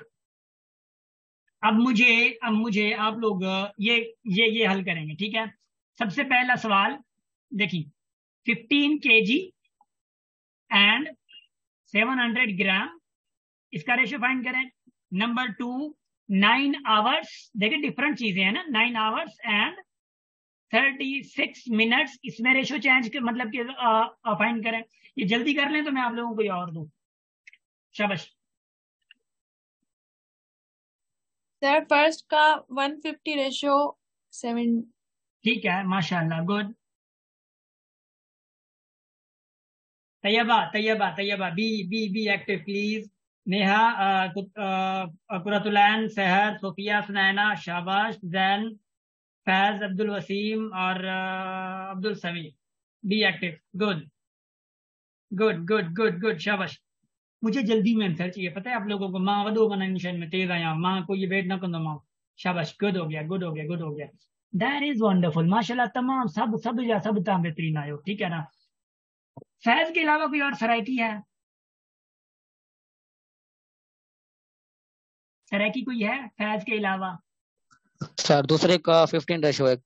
अब मुझे आप लोग ये हल करेंगे, ठीक है। सबसे पहला सवाल देखिए, 15 kg एंड 700 ग्राम, इसका रेशियो फाइंड करें। नंबर 2, 9 आवर्स, देखिए डिफरेंट चीजें हैं ना, 9 आवर्स एंड 36 मिनट्स, इसमें रेशियो चेंज कर मतलब कि फाइंड करें। ये जल्दी कर लें तो मैं आप लोगों को ये और दूं, शाबाश। सर, फर्स्ट का 150:7। ठीक है, माशाल्लाह, good. Taiba, Taiba, be be be active please. Neha, Qurratulain, Sahar, Sophia, Sunaina, शाबाश, जैन, फैज, अब्दुल वसीम और अब्दुल समी, be active, good good good good good, शाबाश। मुझे जल्दी में आंसर चाहिए, पता है आप लोगों को, मां वडो मन निशान में तेज आया, मां को ये वेट ना कंदो मां। शाबाश, गुड हो गया, गुड हो गया, गुड हो गया। दैट इज वंडरफुल, माशाल्लाह, तमाम सब सब या सब ताम बेहतरीन आयो, ठीक है ना? फैज के अलावा कोई और सराइकी है? सराइकी कोई है फैज के अलावा? सर दूसरे का 15:1।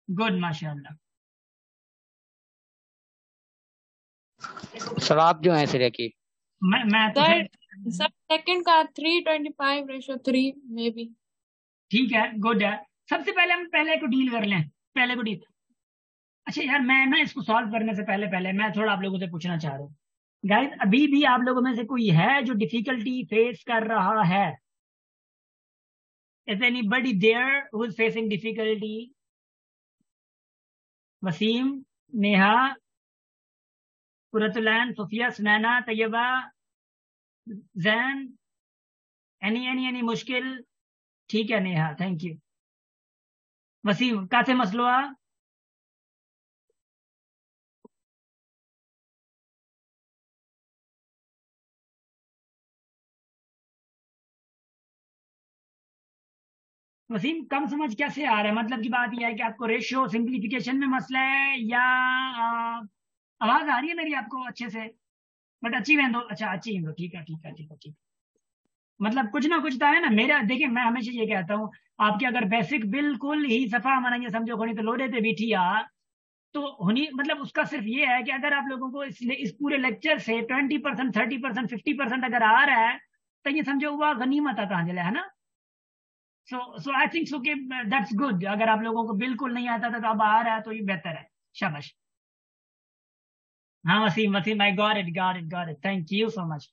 गुड, माशाल्लाह। सर आप जो है सिरे की मैं तो सर सेकंड का 3:25:3 मे बी। ठीक है, गुड है। सबसे पहले हम पहले को डील कर लें, पहले को डील। अच्छा यार, मैं ना इसको सॉल्व करने से पहले पहले मैं थोड़ा आप लोगों से पूछना चाह रहा हूँ। गाइस, अभी भी आप लोगों में से कोई है जो डिफिकल्टी फेस कर रहा है? Is anybody there who is facing difficulty? Wasim, Neha, Qurratulain, Sufia, Sunaina, Taiba, Zain, any मुश्किल? ठीक है नेहा, थैंक यू। वसीम, कासे मसलो आ? वसीम, कम समझ कैसे आ रहा है? मतलब की बात यह है कि आपको रेशियो सिंप्लीफिकेशन में मसला है, या आवाज आ रही है मेरी आपको अच्छे से? बट अच्छी वेंदो, अच्छा अच्छी वेंदो, ठीक है ठीक है ठीक है ठीक है। मतलब कुछ ना कुछ तो है ना मेरा। देखिए, मैं हमेशा ये कहता हूँ, आपके अगर बेसिक बिल्कुल ही सफा मानेंगे समझो खोनी तो लोडे थे बीठी आ, तो होनी मतलब उसका सिर्फ ये है कि अगर आप लोगों को इस पूरे लेक्चर से 20%, 30%, 50% अगर आ रहा है, तो ये समझो हुआ गनीमत है कहाँ जला, है ना? सो आई थिंक सो कि दैट्स गुड। अगर आप लोगों को बिल्कुल नहीं आता था तो अब आ रहा है तो ये बेहतर है, शाबाश। हाँ Wasim, Wasim, I got it, thank you so much.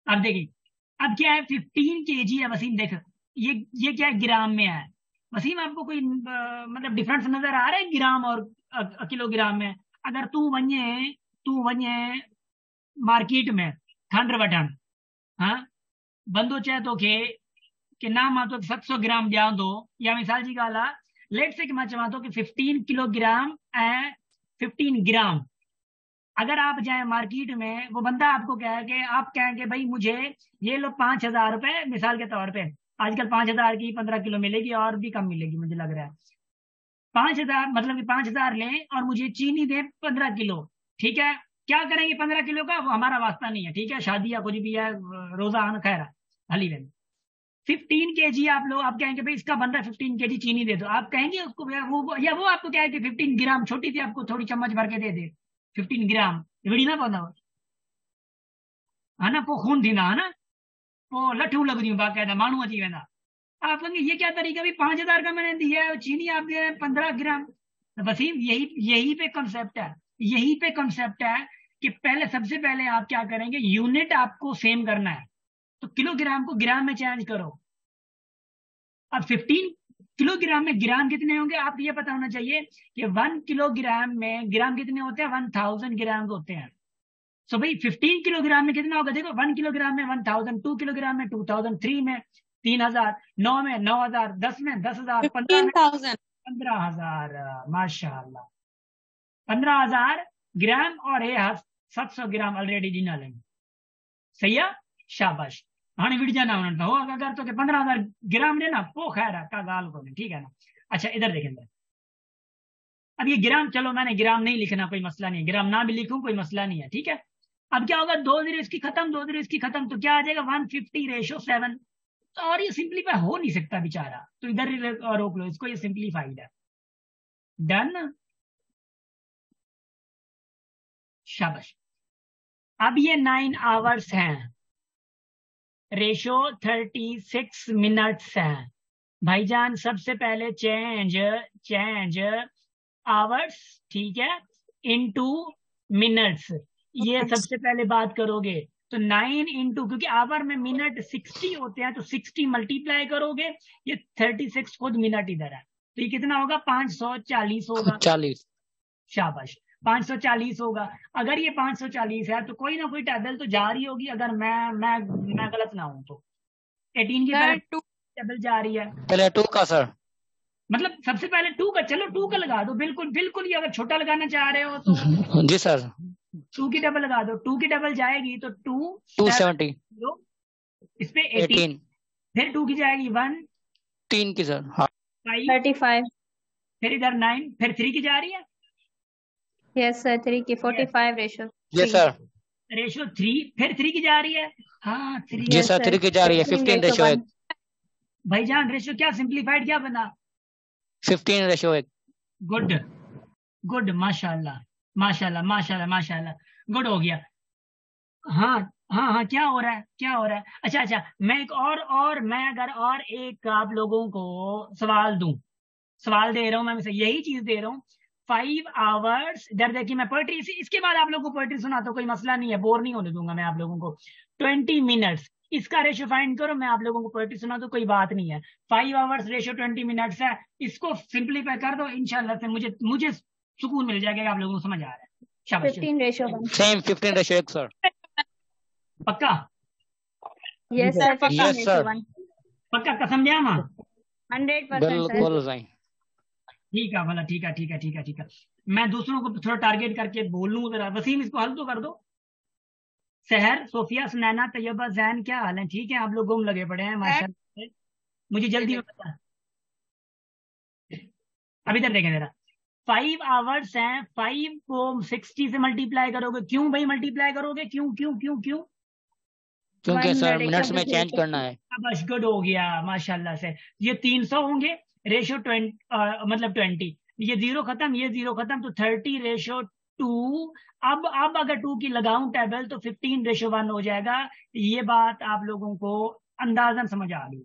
अब देखिए, अब क्या है, 15 kg है वसीम। देख, ये क्या है, ग्राम में है। वसीम, आपको कोई मतलब डिफरेंस नजर आ रहा है ग्राम और किलोग्राम में? अगर तू वने मार्केट में ठंड वठन, हाँ, बंदो चाहे तो के नाम मां तो 700 ग्राम ॾियां दो, या मिसाल जी ॻाल्हि आहे, लेट से कि मैं चवां तो कि 15 किलोग्राम ऐं 15 ग्राम। अगर आप जाए मार्केट में, वो बंदा आपको कहे कि आप कहेंगे भाई मुझे ये लो 5,000 रुपए मिसाल के तौर पे, आजकल 5,000 की 15 किलो मिलेगी और भी कम मिलेगी मुझे लग रहा है। 5,000 मतलब कि 5,000 लें और मुझे चीनी दे 15 किलो, ठीक है? क्या करेंगे 15 किलो का, वो हमारा वास्ता नहीं है, ठीक है? शादी या कुछ भी है, रोजा आना खैर हली में 15 kg आप लोग, आप कहेंगे भाई इसका बन रहा है 15 kg चीनी दे दो, आप कहेंगे उसको या वो आपको क्या है कि 15 ग्राम छोटी सी आपको थोड़ी चम्मच भर के दे दे 15 ग्राम विड़ी ना पौधा है ना, वो खून थी ना, है ना, वो लठू लग रही बाकायदा मानू अची वेंदा। आप कहेंगे ये क्या तरीका भी, 5,000 का मैंने दिया है और चीनी आप दे रहे हैं 15 ग्राम। तो वसीम, यही यही पे कंसेप्ट है, यही पे कंसेप्ट है कि पहले सबसे पहले आप क्या करेंगे, यूनिट आपको सेम करना है, तो किलोग्राम को ग्राम में चेंज करो। अब 15 किलोग्राम में ग्राम कितने होंगे आपको ये पता होना चाहिए कि 1 किलोग्राम में ग्राम कितने होते हैं, 1000 ग्राम होते हैं। सो भाई 15 किलोग्राम में कितना होगा, देखो 1 किलोग्राम में 1000, 2 किलोग्राम में 2000, 3 में 3000, 9 में 9000, 10 में 10,000, 15 में 15,000। 15,000, माशाल्लाह। 15,000 ग्राम और ये 700 ग्राम ऑलरेडी ॾिनल आहिनि, सही है, शाबाश। हाणे विड़जाना उन्हनि था हो अगर तो 15,000 ग्राम ने ना वो खैर है का गाल को नहीं, ठीक है ना? अच्छा इधर देखेंगे, अब ये ग्राम, चलो मैंने ग्राम नहीं लिखना, कोई मसला नहीं, ग्राम ना भी लिखूं कोई मसला नहीं है, ठीक है? अब क्या होगा, 2 0 इसकी खत्म, 2 0 इसकी खत्म, तो क्या आ जाएगा 150:7। तो और ये सिंप्लीफाई हो नहीं सकता बेचारा, तो इधर ही रोक लो इसको, ये सिंप्लीफाइड है। डन, शाबाश। अब ये 9 आवर्स हैं, रेशो 36 मिनट्स है। भाईजान सबसे पहले चेंज आवर्स, ठीक है, इनटू मिनट्स, ये सबसे पहले बात करोगे। तो 9 इंटू, क्योंकि आवर में मिनट 60 होते हैं, तो 60 मल्टीप्लाई करोगे, ये 36 खुद मिनट इधर है, तो ये कितना होगा, 540 होगा। 40। शाबाश, 540 होगा। अगर ये 540 है तो कोई ना कोई टेबल तो जा रही होगी, अगर मैं गलत ना हूं तो 18 की तरफ टेबल जा रही है। पहले 2 का सर, मतलब सबसे पहले 2 का, चलो 2 का लगा दो, बिल्कुल बिल्कुल, ये अगर छोटा लगाना चाह रहे हो तो जी सर 2 की डबल लगा दो, 2 की डबल जाएगी तो 270, इस पे 18, फिर 2 की जाएगी 1, 3 की सर, हाँ 35, फिर इधर 9, फिर 3 की जा रही है, यस सर 3 की 45 रेशो, जी सर, रेशो 3, फिर 3 की जा रही है, हाँ 3, जी सर 3 की जा रही है, 15:1। भाईजान रेशो क्या सिंप्लीफाइड क्या बना, 15:1। गुड गुड, माशाल्लाह माशाल्लाह माशाल्लाह माशाल्लाह, गुड हो गया। हाँ हाँ हाँ, क्या हो रहा है, क्या हो रहा है? अच्छा अच्छा, मैं एक और मैं अगर और एक आप लोगों को सवाल दूं, सवाल दे रहा हूं मैं यही चीज दे रहा हूँ। 5 आवर्स इधर देखिए, मैं पोएट्री इसके बाद आप लोगों को पोएट्री सुनाता हूं, कोई मसला नहीं है, बोर नहीं होने दूंगा मैं आप लोगों को। 20 मिनट्स इसका रेशो फाइंड करो, मैं आप लोगों को पोएट्री सुना दूं, कोई बात नहीं है। 5 आवर्स रेशो 20 मिनट्स है, इसको सिंपलीफाई कर दो, इंशाल्लाह से मुझे मुझे सुकून मिल जाएगा कि आप लोगों को समझ आ रहा है। शाबाश, 15:1। Same 15:1 sir. पक्का? Yes sir, yes sir, 15:1। पक्का, कसम दिया मां? 100% सर। बिल्कुल सही। ठीक है भला, ठीक है ठीक है ठीक है ठीक है। मैं दूसरों को थोड़ा टारगेट करके बोलूं जरा। वसीम, इसको हल तो कर दो। सहर, सोफिया, सुनैना, तैयबा, जैन, क्या हाल है? ठीक है, आप लोग गुम लगे पड़े हैं माशाल्लाह। मुझे जल्दी में बता, अब इधर देखें जरा। 5 आवर्स हैं, 5 को 60 से मल्टीप्लाई करोगे। क्यों भाई मल्टीप्लाई करोगे? क्यों क्यों क्यों क्यों? क्योंकि सर मिनट्स में चेंज करना है। बस, गुड हो गया माशाल्लाह से। ये 300 होंगे, रेशो 20 मतलब 20, ये जीरो खत्म, ये जीरो खत्म, तो 30:2। अब अगर 2 की लगाऊं टेबल तो 15:1 हो जाएगा। ये बात आप लोगों को अंदाजन समझ आ गई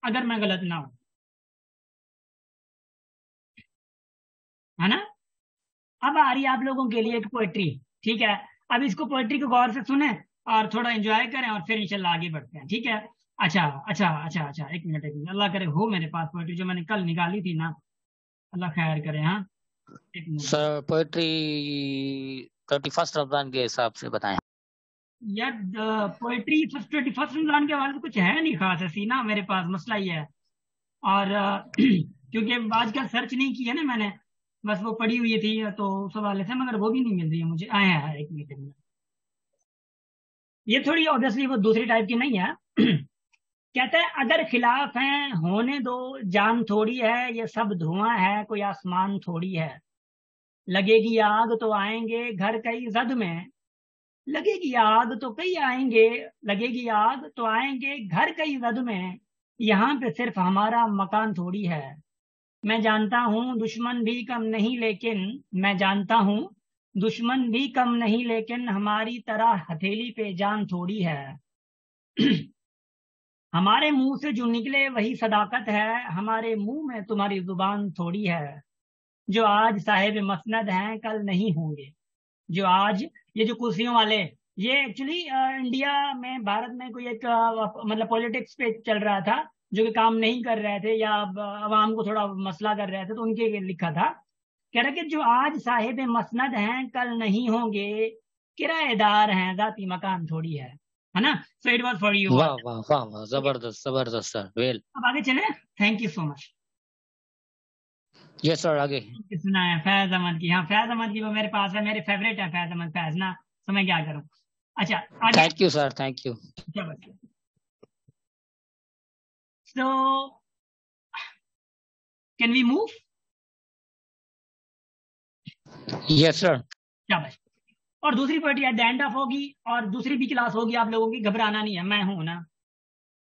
अगर मैं गलत ना हूं, है ना? अब आ रही है आप लोगों के लिए एक पोएट्री, ठीक है? अब इसको पोएट्री को गौर से सुने और थोड़ा एंजॉय करें और फिर इंशाल्लाह आगे बढ़ते हैं, ठीक है? अच्छा अच्छा अच्छा अच्छा, एक मिनट एक मिनट, अल्लाह करे हो मेरे पास पोएट्री जो मैंने कल निकाली थी ना, अल्लाह खैर करे। हाँ, एक मिनट सर पोएट्री 31 रमजान के हिसाब से बताएं। यार। पोएट्री 21 रमजान के हवाले से कुछ है नहीं खास ऐसी ना मेरे पास, मसला ये है। और क्योंकि आजकल सर्च नहीं की है ना मैंने, बस वो पड़ी हुई थी तो उस हवाले से, मगर वो भी नहीं मिल रही है मुझे। आया है, एक मिनट एक मिनट। ये थोड़ी ऑब्वियसली वो दूसरी टाइप की नहीं है। कहता है, अगर खिलाफ हैं होने दो, जान थोड़ी है, ये सब धुआं है, कोई आसमान थोड़ी है। लगेगी आग तो आएंगे घर कई जद में, लगेगी आग तो कई आएंगे, लगेगी आग तो आएंगे घर कई जद में। यहाँ पे सिर्फ हमारा मकान थोड़ी है। मैं जानता हूँ दुश्मन भी कम नहीं, लेकिन मैं जानता हूँ दुश्मन भी कम नहीं, लेकिन हमारी तरह हथेली पे जान थोड़ी है। हमारे मुंह से जो निकले वही सदाकत है, हमारे मुंह में तुम्हारी जुबान थोड़ी है। जो आज साहिब मसनद हैं कल नहीं होंगे। जो आज ये जो कुर्सियों वाले, ये एक्चुअली इंडिया में, भारत में कोई एक मतलब पॉलिटिक्स पे चल रहा था, जो कि काम नहीं कर रहे थे या अवाम को थोड़ा मसला कर रहे थे, तो उनके लिए लिखा था। कह रहा कि जो आज साहिब मसनद हैं कल नहीं होंगे, किराएदार हैं जाती मकान थोड़ी है ना? So it was for you. वाह वाह वाह वाह, जबरदस्त जबरदस्त सर, वेल। अब आगे चले, thank you so much. Yes sir, आगे सुना है फैज अहमद की? हाँ, फैज अहमद की वो मेरे पास है, मेरे फेवरेट है फैज अहमद, फैज ना, तो मैं क्या करूं। अच्छा आगे, thank you sir, thank you. So can we move? Yes sir. शाबाश। और दूसरी poetry at the end of होगी, और दूसरी भी क्लास होगी आप लोगों की, घबराना नहीं है, मैं हूं ना।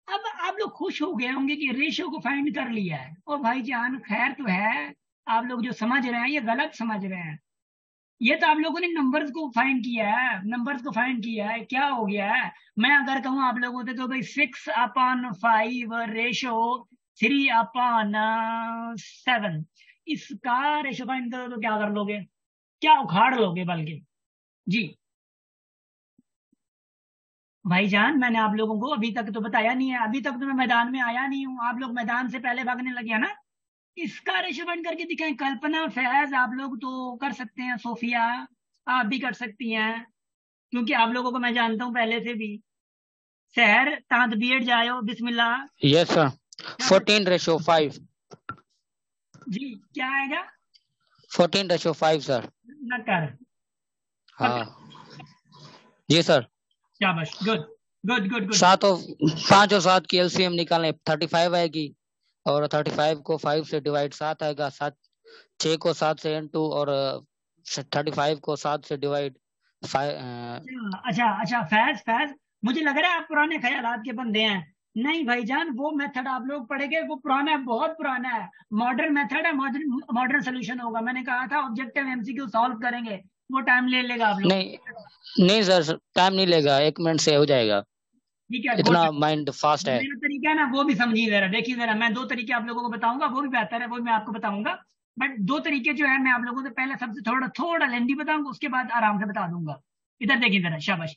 अब आप लोग खुश हो गए होंगे कि रेशो को फाइंड कर लिया है। ओ भाईजान, खैर तो है, आप लोग जो समझ रहे हैं ये गलत समझ रहे हैं। ये तो आप लोगों ने नंबर्स को फाइंड किया है, नंबर्स को फाइंड किया है, क्या हो गया है? मैं अगर कहूं आप लोगों से तो भाई 6/5 रेशो 3/7, इसका रेशो फाइंड करो तो क्या कर लोगे? क्या उखाड़ लोगे बल्कि। जी भाईजान, मैंने आप लोगों को अभी तक तो बताया नहीं है, अभी तक तो मैं मैदान में आया नहीं हूं, आप लोग मैदान से पहले भागने लगे हैं ना। इसका रेशो फाइंड करके दिखाएं। कल्पना, फैज, आप लोग तो कर सकते हैं, सोफिया आप भी कर सकती हैं, क्योंकि आप लोगों को मैं जानता हूं पहले से भी। शहर तांत बीएड जायो, बिस्मिल्लाह। Yes sir, 14:5। जी क्या आएगा? 14:5 सर। न कर। हाँ जी सर। शाबाश, गुड गुड गुड गुड। 5 और 7 की एलसीएम निकालें, 35 आएगी, और 35 को 5 से डिवाइड 7 आएगा, 6 को 7 से इंटू, और 35 को 7 से डिवाइड 5। अच्छा अच्छा, फैज फैज, मुझे लग रहा है आप पुराने ख्यालात के बंदे हैं। नहीं भाईजान, वो मेथड आप लोग पढ़ेंगे वो पुराना है, बहुत पुराना है। मॉडर्न मेथड है, मॉडर्न सोल्यूशन होगा। मैंने कहा था ऑब्जेक्टिव एमसीक्यू सॉल्व करेंगे, वो टाइम ले लेगा आप लोग। नहीं सर, टाइम नहीं लेगा, 1 मिनट से हो जाएगा। ठीक है, इतना माइंड फास्ट है। मेरा तरीका है ना, वो भी समझिए जरा, देखिए जरा, मैं 2 तरीके आप लोगों को बताऊंगा, वो भी बेहतर है, वो भी मैं आपको बताऊंगा। बट 2 तरीके जो है मैं आप लोगों को पहले सबसे थोड़ा थोड़ा लेंदी बताऊंगा, उसके बाद आराम से बता दूंगा। इधर देखिए जरा, शाबाश।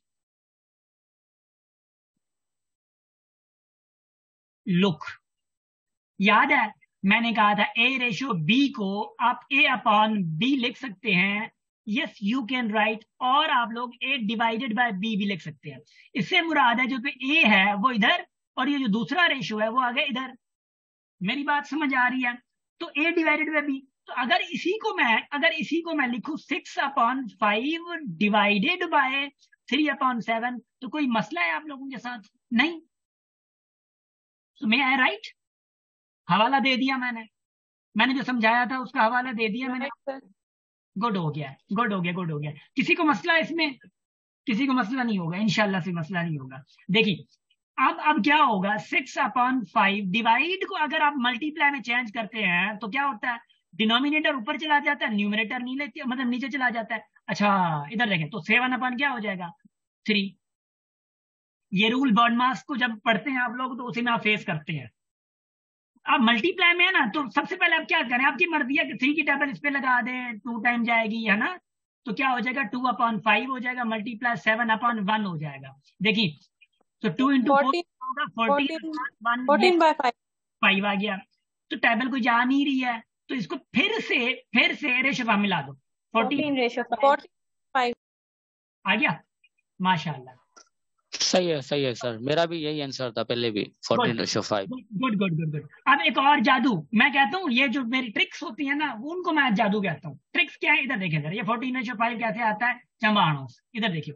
लुक, याद है मैंने कहा था ए रेशो बी को आप ए अपॉन बी लिख सकते हैं। Yes you can write. और आप लोग ए डिवाइडेड बाय बी भी लिख सकते हैं। इससे मुराद है जो ए है वो इधर, और ये जो दूसरा रेशो है वो आ गया इधर। मेरी बात समझ आ रही है? तो ए डिवाइडेड बाय बी। तो अगर इसी को मैं लिखूं 6/5 डिवाइडेड बाय 3/7, तो कोई मसला है आप लोगों के साथ? नहीं। तो मैं आई राइट? हवाला दे दिया मैंने जो समझाया था उसका हवाला दे दिया मैंने। गुड हो गया, गुड हो गया, गुड हो गया। किसी को मसला है इसमें? किसी को मसला नहीं होगा, इंशाल्लाह से मसला नहीं होगा। देखिए अब क्या होगा, 6/5 डिवाइड को अगर आप मल्टीप्लाई में चेंज करते हैं तो क्या होता है, डिनोमिनेटर ऊपर चला जाता है, न्यूमरेटर नीचे चला जाता है। अच्छा इधर देखें, तो 7 क्या हो जाएगा, 3। ये रूल बर्नमास को जब पढ़ते हैं आप लोग तो उसी में आप फेस करते हैं। अब मल्टीप्लाई में है ना, तो सबसे पहले आप क्या करें, आपकी मर्जी है कि 3 की टेबल इस पे लगा दें, 2 टाइम जाएगी, है ना? तो क्या हो जाएगा, 2/5 हो जाएगा, मल्टीप्लाई 7/1 हो जाएगा। देखिए, तो 2 इंटू 4 होगा 14/1, 5 आ गया। तो टेबल को जा नहीं रही है, तो इसको फिर से रेशो मिला दो, 14 रेशो 5 आ गया। माशाल्लाह, सही है सर, मेरा भी यही आंसर था पहले भी, 14/5। Good good good good. अब एक और जादू मैं कहता हूँ, ये जो मेरी ट्रिक्स होती है ना उनको मैं जादू कहता हूँ। ट्रिक्स क्या है, इधर देखिए जरा, ये 14/5 कैसे आता है, चंबाणों से। इधर देखिए,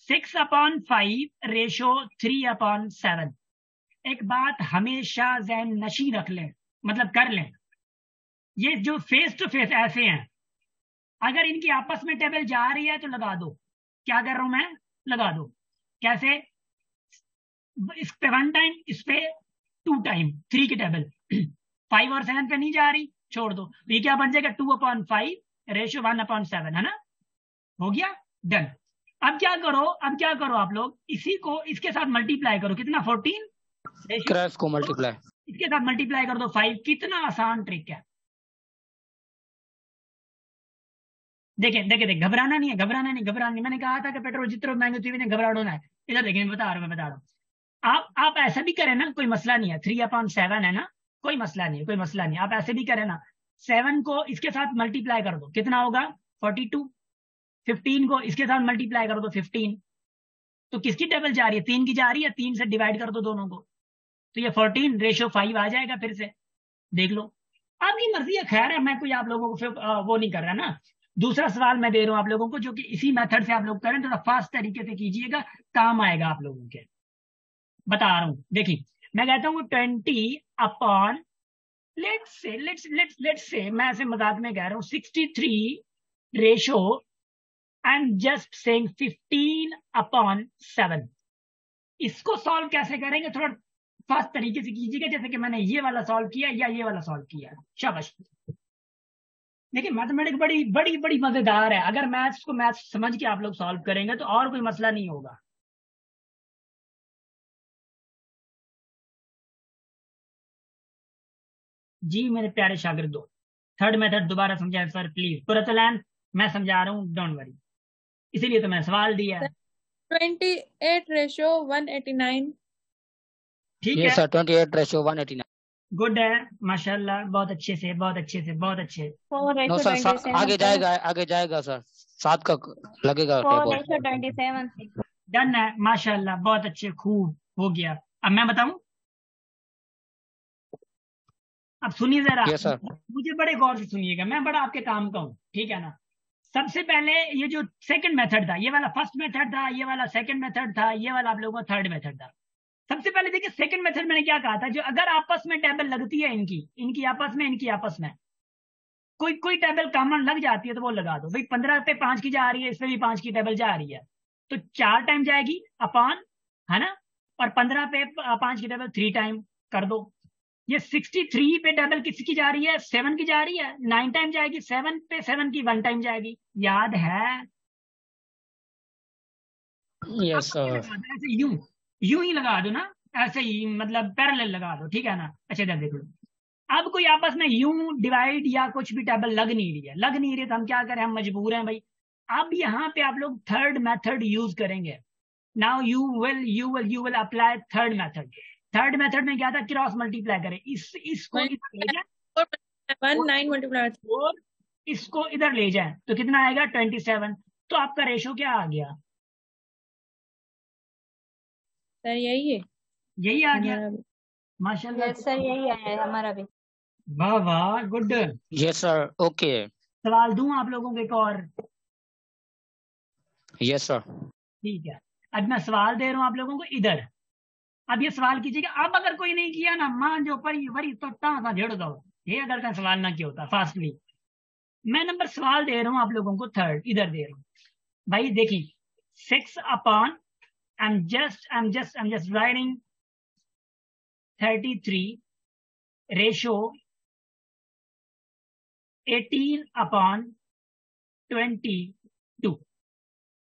6/5 रेशो 3/7। एक बात हमेशा ज़हन नशी रख लें, मतलब कर लें, ये जो फेस टू फेस ऐसे हैं, अगर इनकी आपस में टेबल जा रही है तो लगा दो। क्या कर रहा हूं मैं, लगा दो। कैसे, इस पे 1 टाइम, इस पे 2 टाइम, 3 की टेबल 5 और 7 पे नहीं जा रही, छोड़ दो। तो ये क्या बन जाएगा, 2/5 रेशो 1/7, है ना? हो गया, डन। अब क्या करो आप लोग, इसी को इसके साथ मल्टीप्लाई करो, कितना, 14 क्रैश को मल्टीप्लाई, इसके साथ मल्टीप्लाई कर दो 5। कितना आसान ट्रिक है। देखें, घबराना नहीं, मैंने कहा था कि पेट्रोल जितने महंगे थी घबराना है। इधर देखें, मैं बता रहा हूँ। आप ऐसा भी करें ना, कोई मसला नहीं है, 3/7 है ना, कोई मसला नहीं, आप ऐसे भी करें ना, 7 को इसके साथ मल्टीप्लाई कर दो, कितना होगा, 42। 15 को इसके साथ मल्टीप्लाई कर दो, 15। तो किसकी टेबल जा रही है, 3 की जा रही है, 3 से डिवाइड कर दो दोनों को, तो ये 14/5 आ जाएगा। फिर से देख लो, आपकी मर्जी है, खैर है, मैं कोई आप लोगों को फिर वो नहीं कर रहा ना। दूसरा सवाल मैं दे रहा हूं आप लोगों को, जो कि इसी मेथड से आप लोग करें, थोड़ा फास्ट तरीके से कीजिएगा, काम आएगा आप लोगों के। बता रहा हूं, देखिए मैं कहता हूं 20 लेट्स से मैं ऐसे मजाक में कह रहा हूं 63 ratio, I am just saying 15/7। इसको सॉल्व कैसे करेंगे, थोड़ा फास्ट तरीके से कीजिएगा, जैसे कि मैंने ये वाला सॉल्व किया या ये वाला सॉल्व किया। शाबाश। देखिए मैथमेटिक्स बड़ी बड़ी बड़ी मजेदार है, अगर मैथ्स समझ के आप लोग सॉल्व करेंगे तो और कोई मसला नहीं होगा। जी मेरे प्यारे शागिर्दों, थर्ड मेथड दोबारा समझाएं सर प्लीज। पुरतलैन मैं समझा रहा हूँ, डोंट वरी, इसीलिए तो मैंने सवाल दिया है। 28/189। ठीक ये है सर 28/189। गुड है, माशाल्लाह, बहुत अच्छे से, बहुत अच्छे से, बहुत अच्छे। 4/27 सर आगे जाएगा सर, 7 का लगेगा टेबल। 4/27। डन है, माशाल्लाह, बहुत अच्छे, खूब हो गया। अब मैं बताऊं, अब सुनिए जरा, यस सर। मुझे बड़े गौर से सुनिएगा, मैं बड़ा आपके काम का हूं, ठीक है ना? सबसे पहले ये जो सेकंड मेथड था, ये वाला फर्स्ट मेथड था, ये वाला सेकंड मेथड था, ये वाला आप लोगों का थर्ड मेथड था। सबसे पहले देखिए, सेकंड मेथड मैंने क्या कहा था, जो अगर आपस में टेबल लगती है, इनकी आपस में कोई टेबल कॉमन लग जाती है तो वो लगा दो भाई। 15 पे 5 की जा रही है, इसमें भी 5 की टेबल जा रही है, तो 4 टाइम जाएगी अपॉन, है ना? और 15 पे 5 की टेबल 3 टाइम कर दो। ये 63 पे टेबल किसकी जा रही है? 7 की जा रही है। 9 टाइम जाएगी 7 पे, 7 की 1 टाइम जाएगी। याद है? यस आपको क्या सर। लगा दो? ऐसे यूं यूं ही लगा दो ना, ऐसे ही मतलब पैरेलल लगा दो, ठीक है ना? अच्छा इधर देखो, अब कोई आपस में यूं डिवाइड या कुछ भी टेबल लग नहीं रही है, तो हम क्या करें? हम मजबूर हैं भाई। अब यहाँ पे आप लोग थर्ड मेथड यूज करेंगे। Now you will apply third method. Third method में क्या था? क्रॉस मल्टीप्लाई करें। इसको इधर ले जाए 9 मल्टीप्लाई और इसको इधर ले जाए तो कितना आएगा? 27। तो आपका रेशो क्या आ गया? सर यही है यही आ गया। हमारा भी। माशाल्लाह। यस सर, यही आया है हमारा भी। वाह वाह, गुड। Yes sir. ओके। सवाल दूं आप लोगों को एक और? Yes sir. ठीक है, अब मैं सवाल दे रहा हूं आप लोगों को इधर। अब ये सवाल कीजिएगा। अब अगर कोई नहीं किया ना, मान जो परी वरी तो ता झेड़ दो, ये अगर का सवाल ना किया होता फास्टली। मैं नंबर सवाल दे रहा हूं आप लोगों को, थर्ड इधर दे रहा हूं भाई। देखिए 6 upon, I'm just writing 33 ratio 18 upon 22।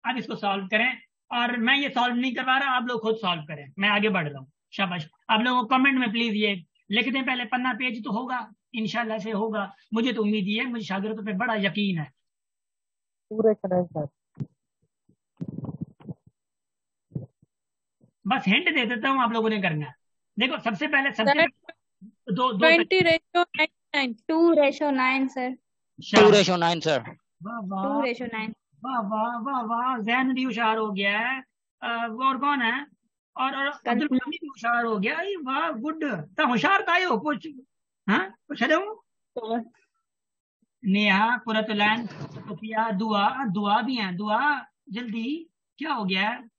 अब इसको सॉल्व करें, और मैं ये सॉल्व नहीं करवा रहा, आप लोग खुद सॉल्व करें, मैं आगे बढ़ रहा हूँ। शाबाश। आप लोगों को कमेंट में प्लीज ये लिख दें, पहले पन्ना पेज तो होगा, इंशाल्लाह से होगा, मुझे तो उम्मीद ही है, मुझे शागिर्दों पे बड़ा यकीन है। पूरे सर बस हिंट दे देता हूँ, आप लोगों ने करना है। देखो सबसे पहले सर दो 20 रेशियो 99 2:9 सर। 2:9 सर। वाह वाह 2:9। वाह वाह वाह वाह, जैन भी होशियार हो गया है। और कौन है? और अब्दुल कल्पना। मजीद भी होशियार हो गया। अरे वाह, गुड। तो होशियार था हो कुछ? हाँ कुछ है? नेहा, कुरतुलैन, सुफिया, दुआ, दुआ भी है। दुआ जल्दी, क्या हो गया है?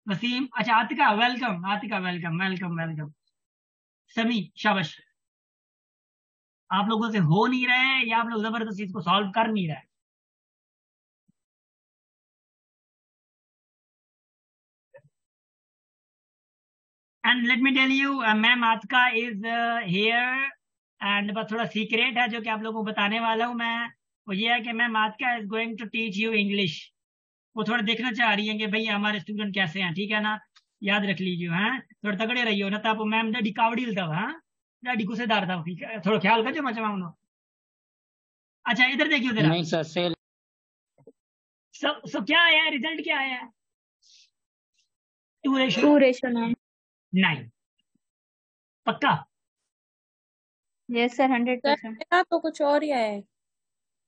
वसीम, अच्छा Atika, welcome. Atika welcome welcome welcome. सभी शाबाश। आप लोगों से हो नहीं रहे या आप लोग जबरदस्ती इसको सॉल्व कर नहीं रहे? And let me tell you, ma'am Atika is here. And बस थोड़ा सीक्रेट है जो कि आप लोगों को बताने वाला हूं मैं। वो ये है कि ma'am Atika is going to teach you English. वो थोड़ा देखना चाह रही है कि भाई हमारे स्टूडेंट कैसे हैं, ठीक है ना? याद रख लीजिए, हैं थोड़ा तगड़े रहियो ना, तो मैम ॾाढी कावड़ी था। हाँ ॾाढी गुस्सेदार था, थोड़ा ख्याल कजो मचा उन। अच्छा इधर देखियो जरा। नहीं सर, सेल। सो क्या आया है? रिजल्ट क्या आया है? 2:9। 2:9। पक्का? Yes sir, sir 100%। मेरा तो कुछ और ही आया है।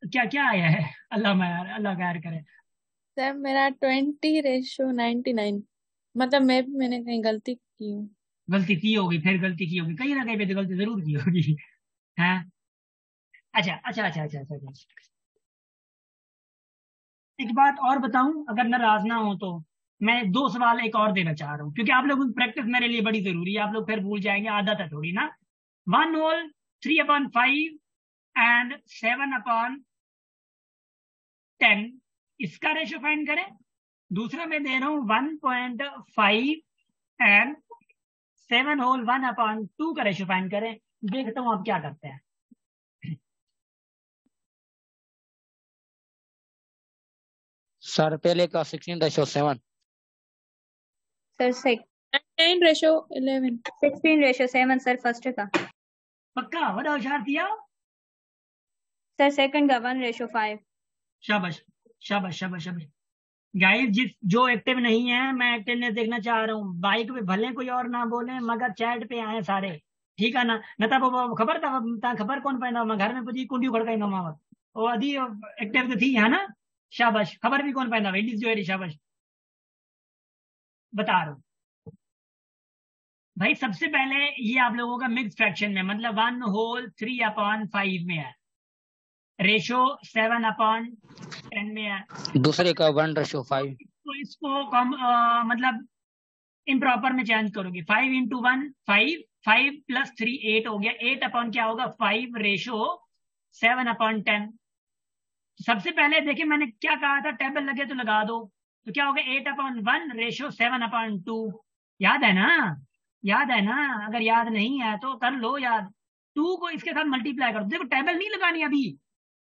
क्या क्या आया है? अल्लाह खैर करे। सर मेरा 20:99। मतलब मैंने कहीं गलती की हूँ। गलती की होगी, फिर गलती की होगी, कहीं ना कहीं पे तो गलती जरूर की होगी। हाँ अच्छा अच्छा अच्छा अच्छा अच्छा अच्छा। एक बात और बताऊं, अगर नाराज ना हो तो मैं 2 सवाल एक और देना चाह रहा हूँ, क्योंकि आप लोगों की प्रैक्टिस मेरे लिए बड़ी जरूरी है। आप लोग फिर भूल जाएंगे, आदत है थोड़ी ना। 1 होल 3/5 एंड 7/10, इसका रेशो फाइंड करें। दूसरा मैं दे रहा हूं 1.5 एंड 7 होल 1/2 का रेशो फाइंड करें। देखता हूं आप क्या करते हैं। सर पहले का 16:7। सर 9:11। 16:7 सर फर्स्ट का। पक्का? बड़ा होशियार किया। सर सेकंड का 1:5। शाबाश शाबाश शाबाश शाबाश। गाइस जो एक्टिव नहीं है, मैं एक्टिवनेस देखना चाह रहा हूँ। बाइक पे भले कोई और ना बोले, मगर चैट पे आए सारे, ठीक है ना? न था वो खबर था, खबर कौन पाइंदा? मैं घर में पुजी कुंडी खड़काइंदो मां वटि। वो अधी एक्टिव तो थी है ना? शाबाश। खबर भी कौन पाइंदा? लेडीज जो है, शाबाश। बता रहा हूँ भाई, सबसे पहले ये आप लोगों का मिक्स फ्रैक्शन में, मतलब 1 होल 3/5 में है। रेशो 7/10 में है। दूसरे का 1:5। तो इसको मतलब इम्प्रॉपर में चेंज करोगे। 5 इंटू 1 5, 5 प्लस 3 8 हो गया। 8 अपॉन क्या होगा? 5 रेशो 7/10। सबसे पहले देखिए मैंने क्या कहा था, टेबल लगे तो लगा दो। तो क्या होगा? 8/1 रेशो 7/2। याद है ना, याद है ना? अगर याद नहीं है तो कर लो याद। 2 को इसके साथ मल्टीप्लाई करो। देखो टेबल नहीं लगानी अभी,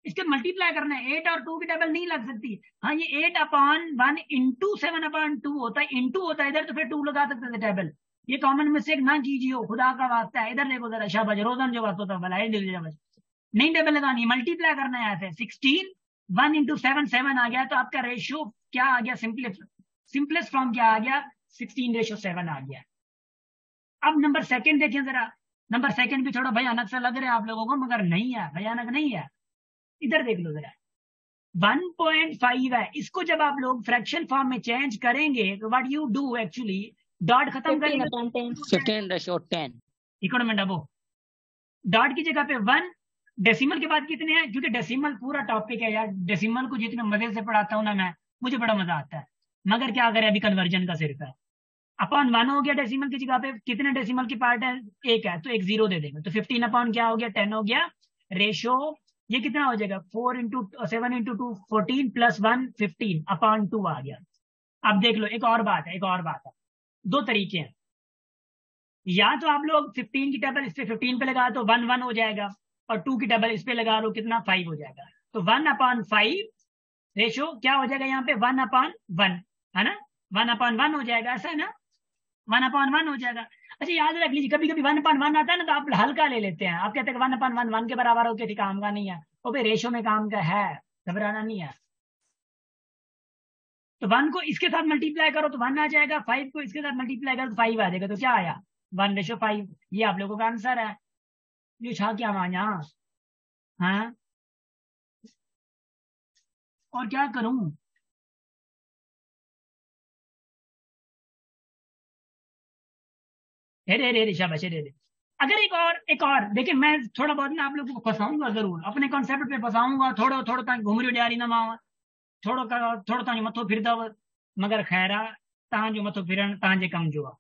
इसके मल्टीप्लाई करना है। 8 और 2 की टेबल नहीं लग सकती। हाँ ये 8/1 इंटू 7/2 होता है, इंटू होता है इधर, तो फिर 2 लगा सकते थे टेबल। ये कॉमन मिस्टेक ना कीजिए, खुदा का वास्ता है। इधर देखो जरा, शाबाश रोजन जो बात होता है भला शाबाश। नहीं टेबल लगानी, मल्टीप्लाई करना है ऐसे। 16 1 इंटू 7 7 आ गया, तो आपका रेशियो क्या आ गया? सिंपलेस्ट फॉर्म क्या आ गया? 16:7 आ गया। अब नंबर सेकंड देखिए जरा। नंबर सेकंड भी थोड़ा भयानक सा लग रहा है आप लोगों को, मगर नहीं है, भयानक नहीं है। इधर देख लो जरा, 1.5 है। इसको जब आप लोग फ्रैक्शन फॉर्म में चेंज करेंगे तो what you do actually, dot खत्म करेंगे 15:10 इकोनॉमिक वो डॉट की जगह पे 1, डेसिमल के बाद कितने हैं? क्योंकि डेसिमल पूरा टॉपिक है यार, डेसिमल को जितने मजे से पढ़ाता हूं ना मैं, मुझे बड़ा मजा आता है, मगर क्या करें अभी कन्वर्जन का सिर्फ है। अपॉन 1 हो गया, डेसिमल की जगह पे कितने डेसिमल की पार्ट है? 1 है, तो एक 0 दे देंगे, तो 15 अपॉन क्या हो गया? 10 हो गया। रेशो ये कितना हो जाएगा? 4 इंटू 7 इंटू 2 14 प्लस 1 15 अपॉन 2 आ गया। अब देख लो एक और बात है, एक और बात है। 2 तरीके हैं, या तो आप लोग 15 की टेबल इस पे 15 पे लगा तो 1 1 हो जाएगा, और 2 की टेबल इस पे लगा लो कितना? 5 हो जाएगा। तो 1/5 रेशो क्या हो जाएगा यहाँ पे? 1/1 है ना, 1/1 हो जाएगा, ऐसा है ना, 1/1 हो जाएगा। अच्छा याद रख लीजिए, कभी कभी 1/1 आता है ना तो आप हल्का ले लेते हैं, आप कहते हैं 1/1 1 के बराबर हो के काम का नहीं है, वो भी रेशो में काम का है, घबराना नहीं है। तो 1 को इसके साथ मल्टीप्लाई करो तो 1 आ जाएगा, 5 को इसके साथ मल्टीप्लाई करो तो 5 आ जाएगा, तो क्या आया? 1:5। ये आप लोगों का आंसर है। ये छा क्या माना? हाँ और क्या करूं? रे शाबाश रे। अगर एक और देखिए, मैं थोड़ा बहुत ना आप लोगों को फंसाऊंगा जरूर, अपने कॉन्सेप्ट पे फंसाऊंगा, थोड़ा थोड़ा ताकि घुमरी डारी ना मावा, थोड़ा थोड़ा ताकि मथो फिरदा मगर खैरा तहां मथो फिरन तहां कम जो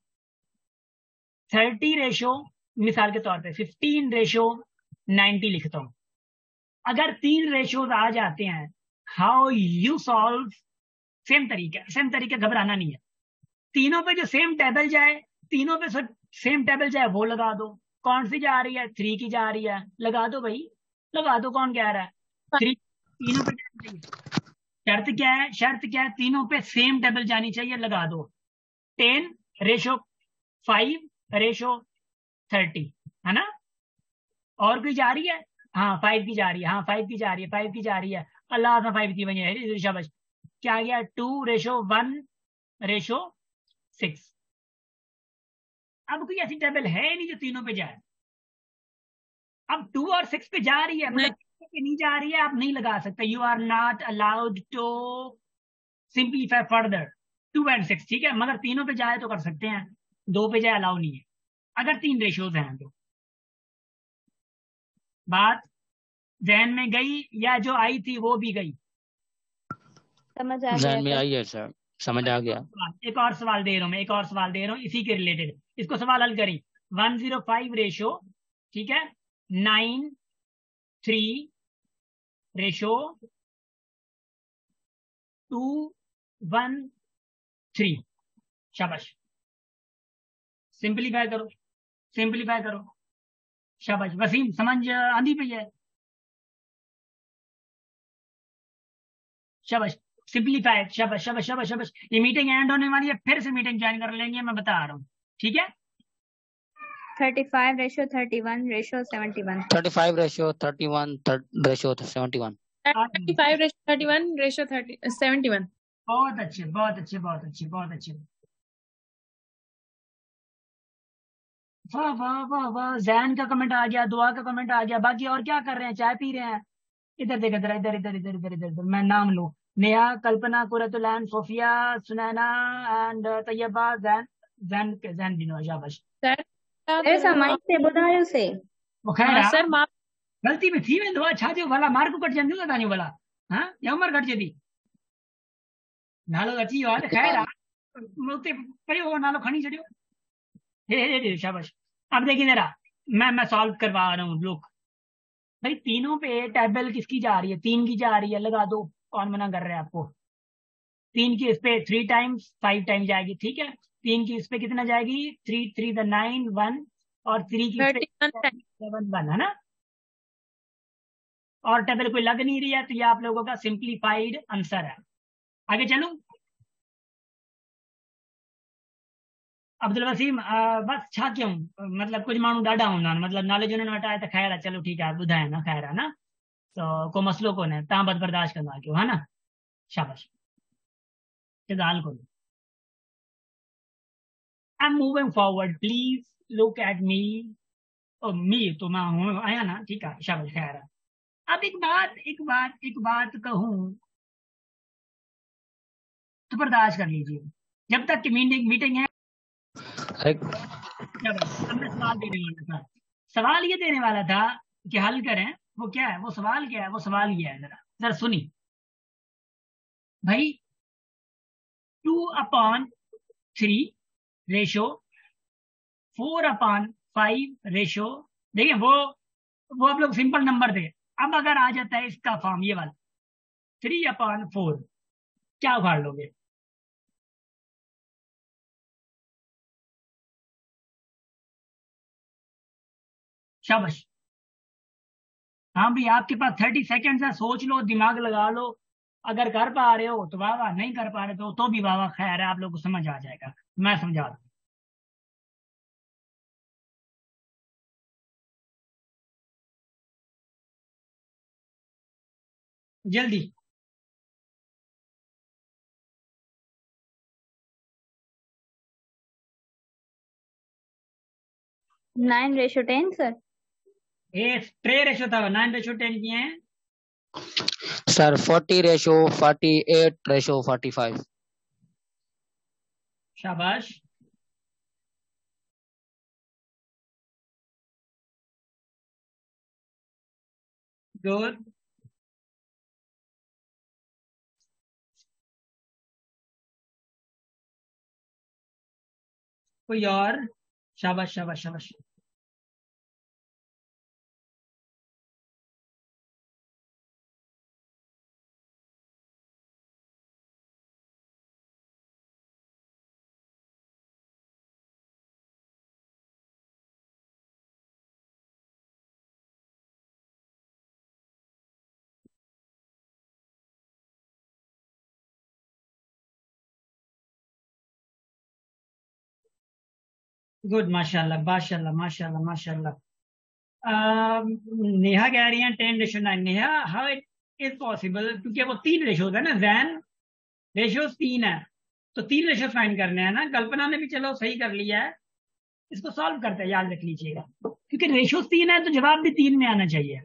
30 रेशो, मिसाल के तौर पे 15:90 लिखता हूं। अगर 3 रेशोज आ जाते हैं, हाउ यू सॉल्व? सेम तरीका, घबराना नहीं है। तीनों पे जो सेम टेबल जाए, तीनों पे सेम टेबल जाए वो लगा दो। कौन सी जा रही है? 3 की जा रही है, लगा दो भाई, लगा दो। कौन कह रहा है? 3 तीनों पे जानी चाहिए। शर्त क्या है? शर्त क्या है? तीनों पे सेम टेबल जानी चाहिए, लगा दो। 10:5:30 है ना? और कोई जा रही है? हाँ 5 की जा रही है, हाँ 5 की जा रही है, 5 की जा रही है। अल्लाह 5 की बनी है, शाबाश। क्या आ गया? 2:1:6। अब कोई ऐसी टेबल है नहीं जो तीनों पे जाए। अब 2 और 6 पे जा रही है, मतलब पे नहीं जा रही है, आप नहीं लगा सकते। You are not allowed to simplify further 2 और 6, ठीक है, मगर तीनों पे जाए तो कर सकते हैं, 2 पे जाए अलाउ नहीं है, अगर 3 रेशियोज हैं तो। बात जहन में गई या जो आई थी वो भी गई? समझ आ जहन में गया आई है सर, समझ आ गया। एक और सवाल दे रहा हूं मैं, एक और सवाल दे रहा हूं इसी के रिलेटेड, इसको सवाल हल करी। 105 रेशो, ठीक है, 9:3 रेशो 2:1:3। शाबाश, सिंपलीफाई करो, सिंपलीफाई करो। शाबाश वसीम, समझ आंधी पई है? शाबाश, सिंपलीफाई। शाबाश शाबाश शाबाश शाबाश। ये मीटिंग एंड होने वाली है, फिर से मीटिंग ज्वाइन कर लेंगे, मैं बता रहा हूँ, ठीक है। 35:31:71 35:31:71 35:31:71 बहुत अच्छे बहुत अच्छे बहुत अच्छे बहुत अच्छे। वाह वाह वाह वाह, जैन का कमेंट आ गया, दुआ का कमेंट आ गया। बाकी और क्या कर रहे हैं? चाय पी रहे हैं? इधर देख, इधर इधर इधर इधर इधर इधर इधर, मैं नाम लूं। नेहा, कल्पना, कुरतुलैन, सोफिया, सुनैना एंड तैयबा, जैन जैन जैन बिनो, शाबाश। ऐसा माइक से बुधायो से वो खैर सर माफ गलती में थी मैं दुआ छा दियो भला, मार्क कट जंदू था नहीं भला, हां या उम्र कट जदी नालो अची वाल खैर मुते पयो वो नालो खणी छड़ियो। हे शाबाश। अब देखिए जरा, मैं सॉल्व करवा रहा हूँ लोग। भाई तीनों पे टेबल किसकी जा रही है? 3 की जा रही है, लगा दो। कौन मना कर रहा है आपको? 3 की इस पे 3 टाइम्स 5 टाइम्स जाएगी, ठीक है। 3 की इस पे कितना जाएगी, 3 3 द 9 1 और 3 की 31 7 1 है ना। और टेबल कोई लग नहीं रही है, तो ये आप लोगों का सिंप्लीफाइड आंसर है। आगे चलूं। अब्दुल वसीम बस छा क्यों, मतलब कुछ माण्हू ॾाढा हूंदा आहिनि, मतलब नाले जो हटाए त ख़ैर आहे, चलो ठीकु आहे, ॿुधाए न ख़ैर आहे न, तो को मसलो कोन्हे, तव्हां बस बर्दाश्त कंदा कयो, है ना, शाबाश, कोई ॻाल्हि कोन्हे। I'm moving forward, please look at me। मी तो मैं हूँ आया ना, ठीक है, शाबाश, खैर है। अब एक बात कहूँ तो बर्दाश्त कर लीजिए, जब तक की मीटिंग है। अब मैं सवाल देने वाला था, सवाल ये देने वाला था कि हल करें, वो क्या है, वो सवाल क्या है, वो सवाल ये है, जरा जरा सुनी भाई, 2/3 रेशो 4/5 रेशो, देखिए वो आप लोग सिंपल नंबर थे। अब अगर आ जाता है इसका फॉर्म ये वाला 3/4, क्या उखाड़ लोगे? शाबाश, हाँ भाई, आपके पास 30 सेकेंड्स है, सोच लो, दिमाग लगा लो, अगर कर पा रहे हो तो वाह वाह, नहीं कर पा रहे तो भी वाह वाह, खैर है, आप लोग को समझ आ जाएगा, मैं समझा दूँ। जल्दी। 9:10 सर। 3 रेशो था, 9/10 किए हैं सर। 40:48:45। शाबाश, गुड, कोई और? शाबाश शाबाश शाबाश, गुड, माशाल्लाह माशाल्लाह माशाल्लाह माशाल्लाह। नेहा कह रही है 10:9। Neha, how it is possible, क्योंकि वो 3 रेशोज है ना, जैन रेशोज 3 है, तो 3 रेशोज फाइंड करने हैं ना। कल्पना ने भी चलो सही कर लिया है, इसको सॉल्व करते हैं, याद रख लीजिएगा, क्योंकि रेशोज 3 है तो जवाब भी 3 में आना चाहिए।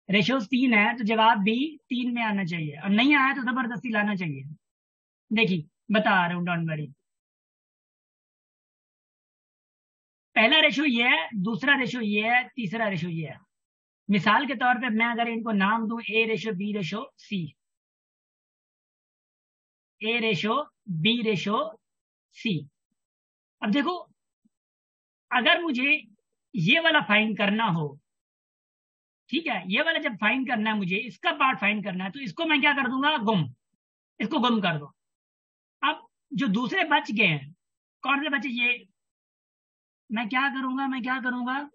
रेशोज 3 है तो जवाब भी 3 में आना चाहिए, और नहीं आया तो जबरदस्ती लाना चाहिए। देखिए बता रहा हूँ, डोंट वरी। पहला रेशो ये है, दूसरा रेशो ये है, तीसरा रेशो ये है। मिसाल के तौर पे मैं अगर इनको नाम दूं A:B:C, A:B:C। अब देखो, अगर मुझे ये वाला फाइंड करना हो, ठीक है, ये वाला जब फाइंड करना है मुझे, इसका पार्ट फाइंड करना है, तो इसको मैं क्या कर दूंगा, गुम, इसको गुम कर दो। अब जो दूसरे बच गए हैं, कौन से बचे, ये मैं क्या करूंगा,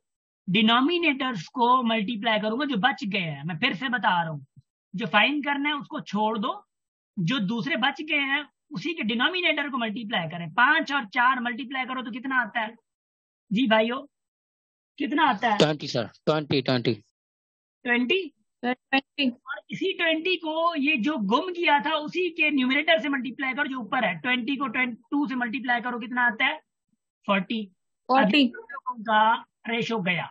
डिनोमिनेटर्स को मल्टीप्लाई करूंगा, जो बच गए हैं। मैं फिर से बता रहा हूं, जो फाइंड करना है उसको छोड़ दो, जो दूसरे बच गए हैं उसी के डिनोमिनेटर को मल्टीप्लाई करें। 5 और 4 मल्टीप्लाई करो तो कितना आता है जी भाइयों, कितना आता है? 20 सर, 20। 20। और इसी 20 को ये जो गुम किया था उसी के न्यूमरेटर से मल्टीप्लाई करो, जो ऊपर है। 20 को 2 से मल्टीप्लाई करो, कितना आता है? 40। का रेशो गया,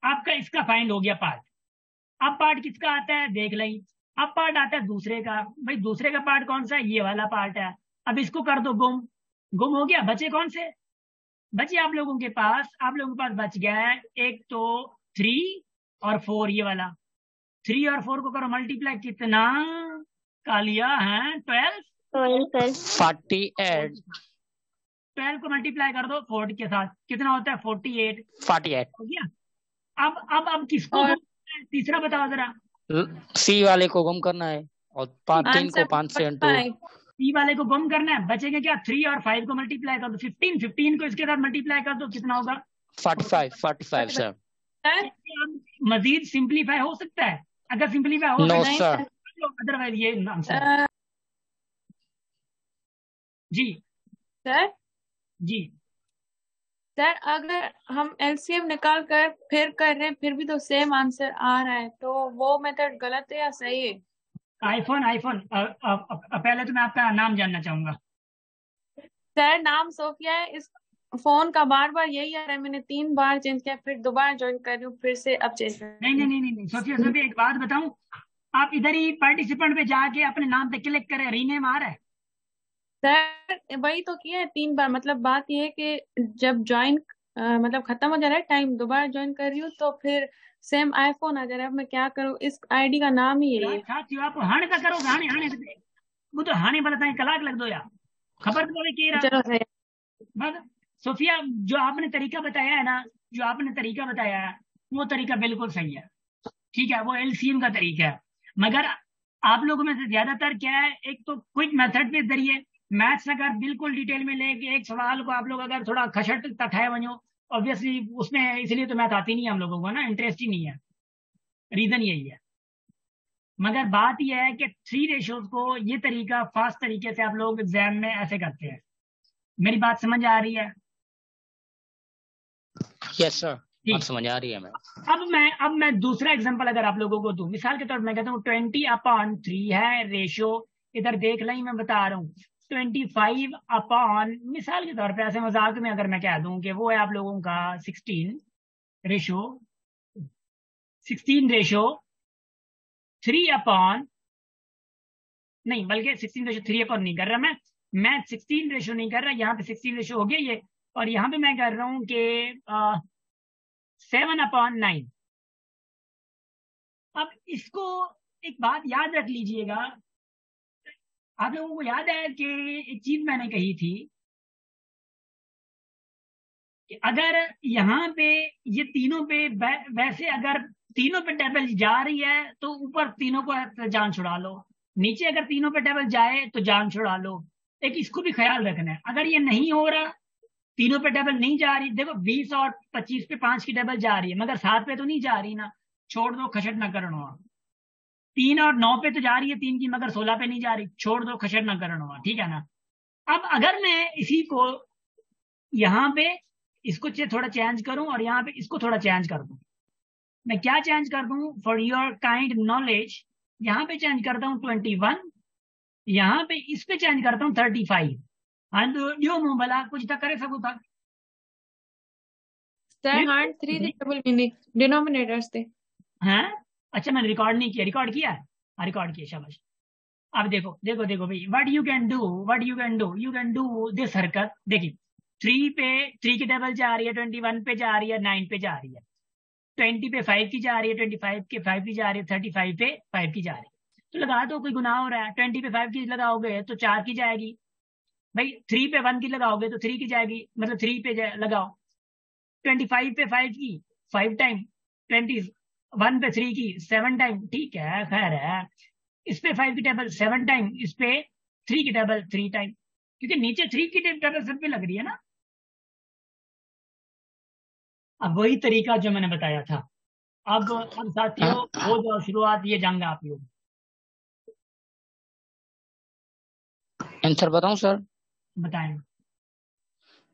आपका इसका फाइंड हो गया पार्ट। अब पार्ट किसका आता है देख लें, अब पार्ट आता है दूसरे का। भाई दूसरे का पार्ट कौन सा है, ये वाला पार्ट है। अब इसको कर दो गुम, गुम हो गया, बचे कौन से, बचे आप लोगों के पास बच गया है एक तो 3 और 4, ये वाला। 3 और 4 को करो मल्टीप्लाई, कितना का लिया है? 12। 48। 12 को मल्टीप्लाई कर दो 40 के साथ, कितना होता है? 48। 48 हो गया। अब किसको, तीसरा बताओ जरा। सी वाले को गुम करना है, और 3 को 5 से इंटू सी वाले को गुम करना है, बचेंगे क्या, 3 और 5 को मल्टीप्लाई कर दो, 15, 15 को इसके साथ मल्टीप्लाई कर दो, कितना होगा 45 सर। सर मजीद सिंप्लीफाई हो सकता है, अगर सिंप्लीफाई हो नो नहीं सर। अदरवाइज ये आंसर जी सर जी। सर अगर हम एलसीएम निकाल कर फिर कर रहे हैं फिर भी तो सेम आंसर आ रहा है, तो वो मेथड गलत है या सही है? आईफोन पहले तो मैं आपका नाम जानना चाहूंगा। सर नाम सोफिया है, इस फोन का बार बार यही आ रहा है, मैंने 3 बार चेंज किया, फिर दोबारा ज्वाइन कर रही हूँ, फिर से अब चेंज कर नहीं रही नहीं हूँ। नहीं नहीं नहीं, सोफिया सोफिया एक बात बताऊं, आप इधर ही पार्टिसिपेंट पे जाके अपने नाम पे क्लिक करें, रीनेम आ रहा है। सर वही तो किया है 3 बार, मतलब बात ये है कि जब ज्वाइन मतलब खत्म हो जा रहा है टाइम, दोबारा ज्वाइन कर रही हूँ तो फिर सेम आईफोन आ जा रहा है। अब मैं क्या करूँ, इस आईडी का नाम ही यही यार है। साथियों, आप हाने का करो, हाने हाने से- वो तो हाने वाला कलाक लग दो यार, खबर तो के रहा चलो सही। बस। सोफिया, जो आपने तरीका बताया है ना, जो आपने तरीका बताया है, वो तरीका बिल्कुल सही है, ठीक है, वो एलसीएम का तरीका है। मगर आप लोगों में से ज्यादातर क्या है, एक तो क्विक मेथड के जरिए मैथ्स अगर बिल्कुल डिटेल में लेके एक सवाल को आप लोग अगर थोड़ा खसट तक है बनो, ऑब्वियसली उसमें, इसलिए तो मैथ आती नहीं है हम लोगों को ना, इंटरेस्ट ही नहीं है, रीजन यही है। मगर बात यह है कि 3 रेशोज को ये तरीका फास्ट तरीके से आप लोग एग्जाम में ऐसे करते हैं। मेरी बात समझ आ रही है? यस सर, ठीक। बात समझ आ रही है मैं। अब मैं दूसरा एग्जांपल अगर आप लोगों को दूं, मिसाल के तौर पर मैं कहता हूँ 20/3 है रेशो, इधर देख लें, मैं बता रहा हूँ 25 अपॉन, मिसाल के तौर पे ऐसे मजाक में अगर मैं कह दूं कि वो है आप लोगों का रेशो 16/3 नहीं, बल्कि 16/3 नहीं कर रहा मैं 16 रेशो नहीं कर रहा, यहाँ पे 16 रेशो हो गया ये, और यहाँ पे मैं कर रहा हूँ कि 7/9। अब इसको एक बात याद रख लीजिएगा, आप लोगों को याद है कि एक चीज मैंने कही थी कि अगर यहाँ पे ये तीनों पे वैसे अगर तीनों पे टेबल जा रही है तो ऊपर तीनों को जान छुड़ा लो, नीचे अगर तीनों पे टेबल जाए तो जान छुड़ा लो। एक इसको भी ख्याल रखना है, अगर ये नहीं हो रहा, तीनों पे टेबल नहीं जा रही, देखो 20 और 25 पे 5 की टेबल जा रही है मगर 7 पे तो नहीं जा रही ना, छोड़ दो, खचट ना करना। 3 और 9 पे तो जा रही है 3 की, मगर 16 पे नहीं जा रही, छोड़ दो, खचट ना करना, ठीक है ना। अब अगर मैं इसी को यहाँ पे इसको थोड़ा चेंज करूं और यहाँ पे इसको थोड़ा चेंज कर दूं, मैं क्या चेंज कर दूं फॉर योर काइंड नॉलेज, यहाँ पे चेंज करता हूँ 21, यहाँ पे इस पे चेंज करता हूँ 35। हाँ जो मुंह भला कुछ तक करे सकूँ था। सर हाँ 3 डबल मीनिंग डिनोमिनेटर्स थे। हाँ अच्छा, मैंने रिकॉर्ड नहीं किया, रिकॉर्ड किया है, हाँ रिकॉर्ड किया, शाबाश। अब देखो देखो देखो भाई, what you can do, you can do this हरकत, देखिए 3 की टेबल जा रही है, 21 पे जा रही है, 9 पे जा रही है, 20 पे 5 की जा रही है, 25 के 5 की जा रही है, 35 पे 5 की जा रही है, तो लगा दो, कोई गुनाह हो रहा है। 20 पे 5 की लगाओगे तो 4 की जाएगी, भाई 3 पे 1 की लगाओगे तो 3 की जाएगी, मतलब 3 पे लगाओ। 25 पे 5 की 5 टाइम, 21 पे 3 की 7 टाइम, ठीक है, खैर है। इस पे 5 की टेबल 7 टाइम, इस पे 3 की टेबल 3 टाइम, क्योंकि नीचे 3 की टेबल सब पे लग रही है ना। अब वही तरीका जो मैंने बताया था, अब साथियों हो जाओ शुरुआत, ये जंग आप लोग। आंसर बताऊं सर? बताएं।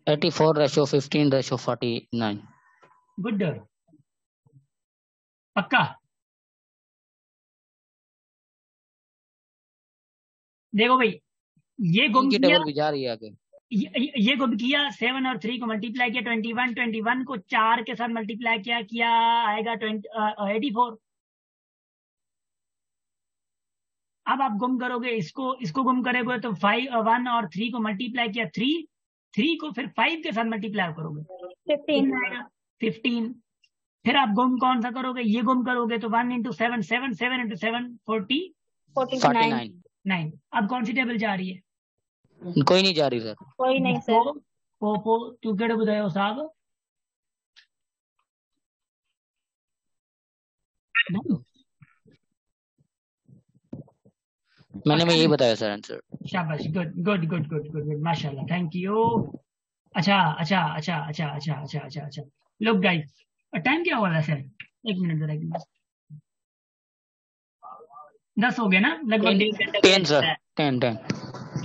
84/15/49। गुड, पक्का? देखो भाई, ये गुम की किया, टेबल भी जा रही है आगे। ये गुम किया, 7 और 3 को मल्टीप्लाई किया 21 को 4 के साथ मल्टीप्लाई किया किया आएगा 84। अब आप गुम करोगे इसको गुम करोगे तो 1 और 3 को मल्टीप्लाई किया 3 को फिर 5 के साथ मल्टीप्लाई करोगे 15 15। फिर आप गुम कौन सा करोगे, ये गुम करोगे तो 1 इंटू 7 7 7 इंटू 7 49 49। अब कौन सी टेबल जा रही है? कोई नहीं जा रही सर। कोई नहीं सर। पोपो तू केड़े बुधायो साहब? नहीं? मैंने यही बताया सर आंसर। शाबाश, good good good good good good, माशाल्लाह, थैंक यू। अच्छा अच्छा अच्छा अच्छा अच्छा अच्छा अच्छा अच्छा, लुक गाइस, टाइम क्या हुआ वैसे? एक मिनट जरा, 10 हो गया ना, लगभग 1.5 घंटा 10 सर, 10।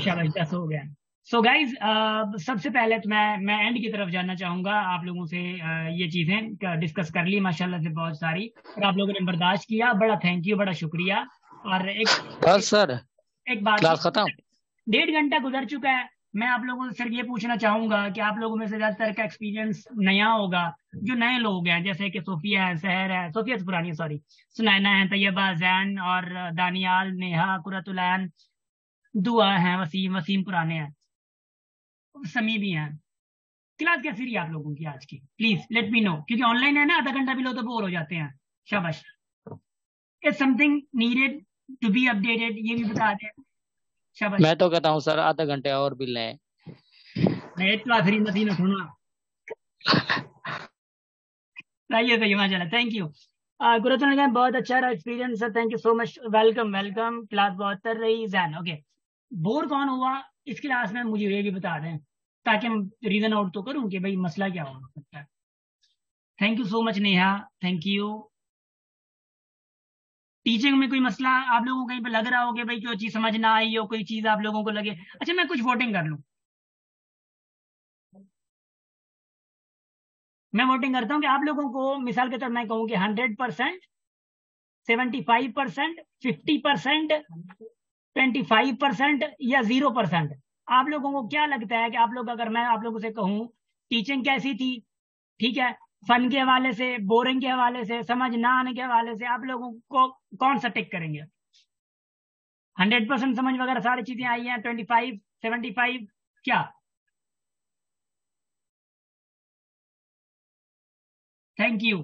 शाबाश, 10 हो गया। सो गाइज, सबसे पहले तो मैं एंड की तरफ जाना चाहूंगा। आप लोगों से ये चीजें डिस्कस कर ली माशाल्लाह से बहुत सारी, और आप लोगों ने बर्दाश्त किया, बड़ा थैंक यू, बड़ा शुक्रिया। और बस सर, एक बात, क्लास खत्म। 1.5 घंटा गुजर चुका है। मैं आप लोगों से सिर्फ ये पूछना चाहूंगा कि आप लोगों में से ज्यादातर का एक्सपीरियंस नया होगा। जो नए लोग हैं, जैसे कि सोफिया है, सहर है, सोफिया तो पुरानी, सॉरी, सुनैना है, तैयबा, जैन और दानियाल, नेहा, कुरतुलैन, दुआ है, वसीम, वसीम पुराने हैं, समी भी हैं। क्लास कैसी रही आप लोगों की आज की? प्लीज लेट मी नो, क्योंकि ऑनलाइन है ना, आधा घंटा भी लो तो बोर हो जाते हैं। शाबाश, is something needed to be updated, ये भी बता दें। शाबाश, मैं तो कहता हूँ सर आधा घंटे और भी लें। मैं एक क्लास रही नसीब में सुना। सही है माशाल्लाह, थैंक यू। गुरुतन का बहुत अच्छा रहा experience sir, thank you so much, welcome welcome. Class बहुत कर रही जैन, ओके। बोर कौन हुआ इस क्लास में, मुझे ये भी बता दें, ताकि हम रीजन आउट तो करूं कि भाई मसला क्या हो सकता है। Thank you so much Neha, thank you. Teaching में कोई मसला आप लोगों को कहीं पे लग रहा हो कि भाई कोई चीज समझ ना आई हो, कोई चीज आप लोगों को लगे? अच्छा, मैं कुछ वोटिंग कर लूं, मैं वोटिंग करता हूँ कि आप लोगों को, मिसाल के तौर मैं कहूँ कि 100%, 75%, 50%, 25% या 0%, आप लोगों को क्या लगता है कि आप लोग, अगर मैं आप लोगों से कहूँ टीचिंग कैसी थी, ठीक है, फन के हवाले से, बोरिंग के हवाले से, समझ ना आने के हवाले से, आप लोगों को कौन सा टिक करेंगे? 100% समझ वगैरह सारी चीजें आई हैं, 25, 75, क्या? Thank you.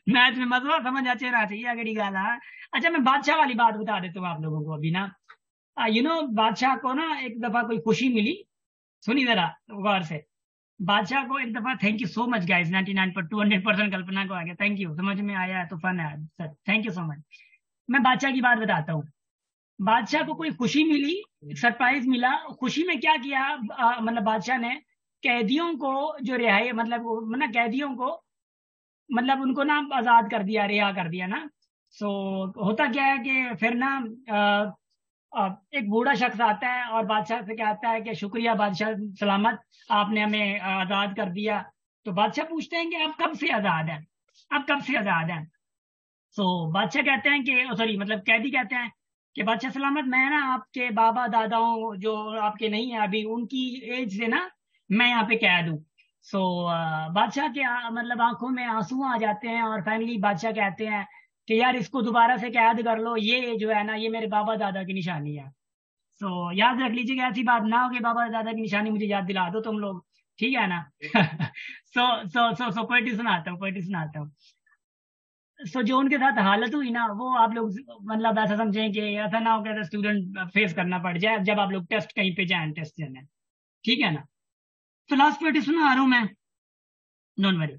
मैथ में मजबूत समझ अच्छे रहा चाहिए, अगली गाल। हाँ, अच्छा, मैं बादशाह वाली बात बता देता हूँ आप लोगों को अभी ना। बादशाह को ना एक दफा कोई खुशी मिली, सुनी जरा गौर से। बादशाह को एक दफा, thank you so much guys, 99 पर 200% कल्पना को आ गया, थैंक यू, समझ में आया है तो फन है sir, thank you so much. मैं बादशाह की बात बताता हूँ। बादशाह को कोई खुशी मिली, सरप्राइज मिला। खुशी में क्या किया, मतलब बादशाह ने कैदियों को, जो रिहाई, मतलब कैदियों को, मतलब उनको ना आजाद कर दिया, रिहा कर दिया ना। सो होता क्या है कि फिर ना एक बूढ़ा शख्स आता है और बादशाह से कहता है कि शुक्रिया बादशाह सलामत, आपने हमें आजाद कर दिया। तो बादशाह पूछते हैं कि आप कब से आजाद हैं, आप कब से आजाद हैं? सो बादशाह कहते हैं कि, सॉरी, मतलब कैदी कहते हैं कि बादशाह सलामत, मैं ना आपके बाबा दादाओं, जो आपके नहीं है अभी, उनकी एज से ना मैं यहाँ पे कैद हूँ। सो बादशाह के मतलब आंखों में आंसू आ जाते हैं, और फाइनली बादशाह कहते हैं कि यार इसको दोबारा से कैद कर लो, ये जो है ना, ये मेरे बाबा दादा की निशानी है। सो याद रख लीजिएगा, ऐसी बात ना हो कि बाबा दादा की निशानी मुझे याद दिला दो तुम लोग, ठीक है ना? सो पोएट्री सुनाता हूँ, पोएट्री सुनाता हूँ। सो जो उनके साथ हालत हुई ना, वो आप लोग मतलब ऐसा समझें कि ऐसा ना हो कि स्टूडेंट फेस करना पड़ जाए जब आप लोग टेस्ट कहीं पे जाए, टेस्ट देने, ठीक है ना? तो लास्ट पोएट्री सुना रहा हूँ मैं, डोंट वरी।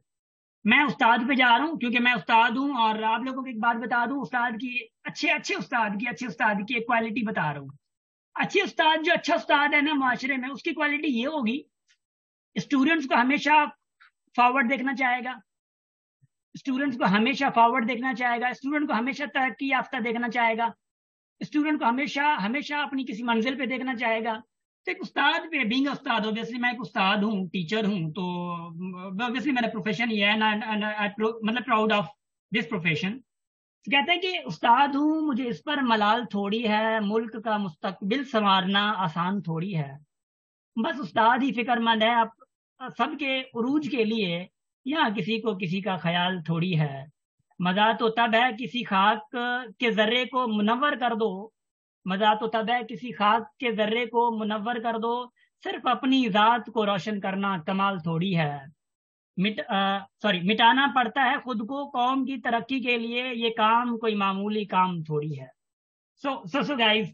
मैं उस्ताद पे जा रहा हूँ क्योंकि मैं उस्ताद हूँ, और आप लोगों को एक बात बता दूं, उस्ताद की, अच्छे अच्छे उस्ताद की एक क्वालिटी बता रहा हूँ। अच्छे उस्ताद, जो अच्छा उस्ताद है ना माशरे में, उसकी क्वालिटी ये होगी, स्टूडेंट्स को हमेशा फॉरवर्ड देखना चाहेगा, स्टूडेंट्स को हमेशा फॉरवर्ड देखना चाहेगा, स्टूडेंट को हमेशा तरक्की याफ्ता देखना चाहेगा, स्टूडेंट को हमेशा हमेशा अपनी किसी मंजिल पे देखना चाहेगा। तो एक उस्ताद पे, बीइंग उस्ताद, ऑब्वियसली मैं एक उस्ताद हूँ, टीचर हूँ, तो ऑब्वियसली मेरा प्रोफेशन ये है ना, मतलब प्राउड ऑफ दिस प्रोफेशन। तो कहते हैं कि उस्ताद हूँ, मुझे इस पर मलाल थोड़ी है, मुल्क का मुस्तकबिल संवारना आसान थोड़ी है। बस उस्ताद ही फिक्रमंद है आप सबके उरूज के लिए, यहाँ किसी को किसी का ख्याल थोड़ी है। मजा तो तब है किसी खाक के जर्रे को मुनव्वर कर दो, मजा तो तब है किसी खाक के जर्रे को मुनव्वर कर दो, सिर्फ अपनी जात को रोशन करना कमाल थोड़ी है। मिटाना पड़ता है खुद को कौम की तरक्की के लिए, ये काम कोई मामूली काम थोड़ी है। So guys,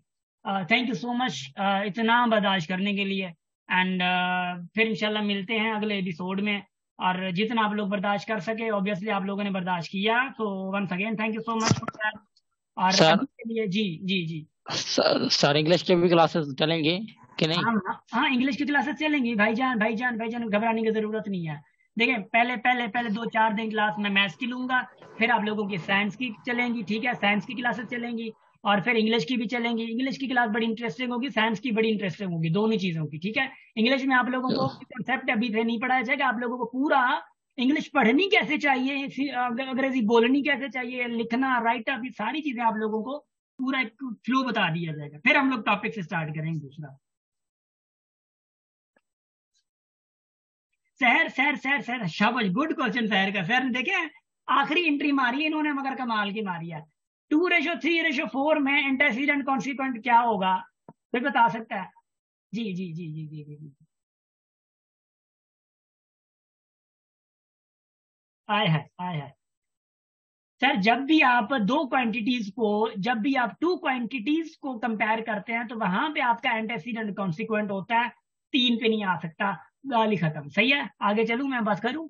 thank you so much इतना बर्दाश्त करने के लिए, एंड फिर इंशाल्लाह मिलते हैं अगले एपिसोड में। और जितना आप लोग बर्दाश्त कर सके, ऑब्वियसली आप लोगों ने बर्दाश्त किया, तो once again thank you so much for that. और सर अभी के लिए जी जी जी सर इंग्लिश के भी क्लासेस चलेंगे कि नहीं? हाँ इंग्लिश की क्लासेस चलेंगी भाईजान, घबराने की जरूरत नहीं है। देखिए पहले पहले पहले 2-4 दिन क्लास मैं मैथ्स की लूंगा, फिर आप लोगों की साइंस की चलेंगी, ठीक है, साइंस की क्लासेस चलेंगी, और फिर इंग्लिश की भी चलेंगी। इंग्लिश की क्लास बड़ी इंटरेस्टिंग होगी, साइंस की बड़ी इंटरेस्टिंग होगी, दोनों चीजों की, ठीक है। इंग्लिश में आप लोगों को कॉन्सेप्ट अभी से नहीं पढ़ाया जाएगा, आप लोगों को पूरा इंग्लिश पढ़नी कैसे चाहिए, अंग्रेजी बोलनी कैसे चाहिए, लिखना, राइट अप, ये सारी चीजें आप लोगों को पूरा एक फ्लो बता दिया जाएगा। फिर हम लोग टॉपिक से स्टार्ट करेंगे दूसरा। सर सर सर सर शाबाश, गुड क्वेश्चन सर का। सर ने देखे आखिरी एंट्री मारी है इन्होंने, मगर कमाल की मारी है। 2:3:4 में एंटीसीडेंट कॉन्सिक्वेंट क्या होगा, कोई बता सकता है? जी जी जी जी जी जी जी। आए है आए है सर, जब भी आप टू क्वांटिटीज को कंपेयर करते हैं तो वहां पे आपका एंटीसीडेंट कॉन्सिक्वेंट होता है, 3 पे नहीं आ सकता। गाली खत्म। सही है, आगे चलूं मैं, बात करूं?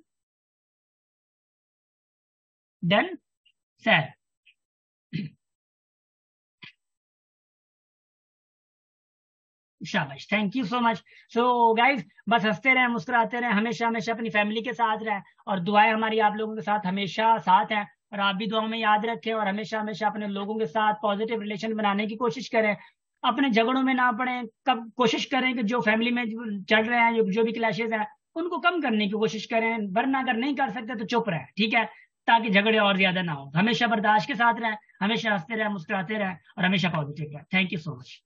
Done sir. शाबाश, thank you so much. So guys, बस हंसते रहें, मुस्कुराते रहें, हमेशा हमेशा अपनी फैमिली के साथ रहें, और दुआएं हमारी आप लोगों के साथ हमेशा साथ हैं, और आप भी दुआओं में याद रखें, और हमेशा हमेशा अपने लोगों के साथ पॉजिटिव रिलेशन बनाने की कोशिश करें, अपने झगड़ों में ना पड़े। कब कोशिश करें कि जो फैमिली में जो चल रहे हैं, जो भी क्लैशेज हैं, उनको कम करने की कोशिश करें, वरना अगर नहीं कर सकते तो चुप रहें, ठीक है, ताकि झगड़े और ज्यादा ना हो। हमेशा बर्दाश्त के साथ रहें, हमेशा हंसते रहें, मुस्कुराते रहें, और हमेशा पॉजिटिव रहें। Thank you so much.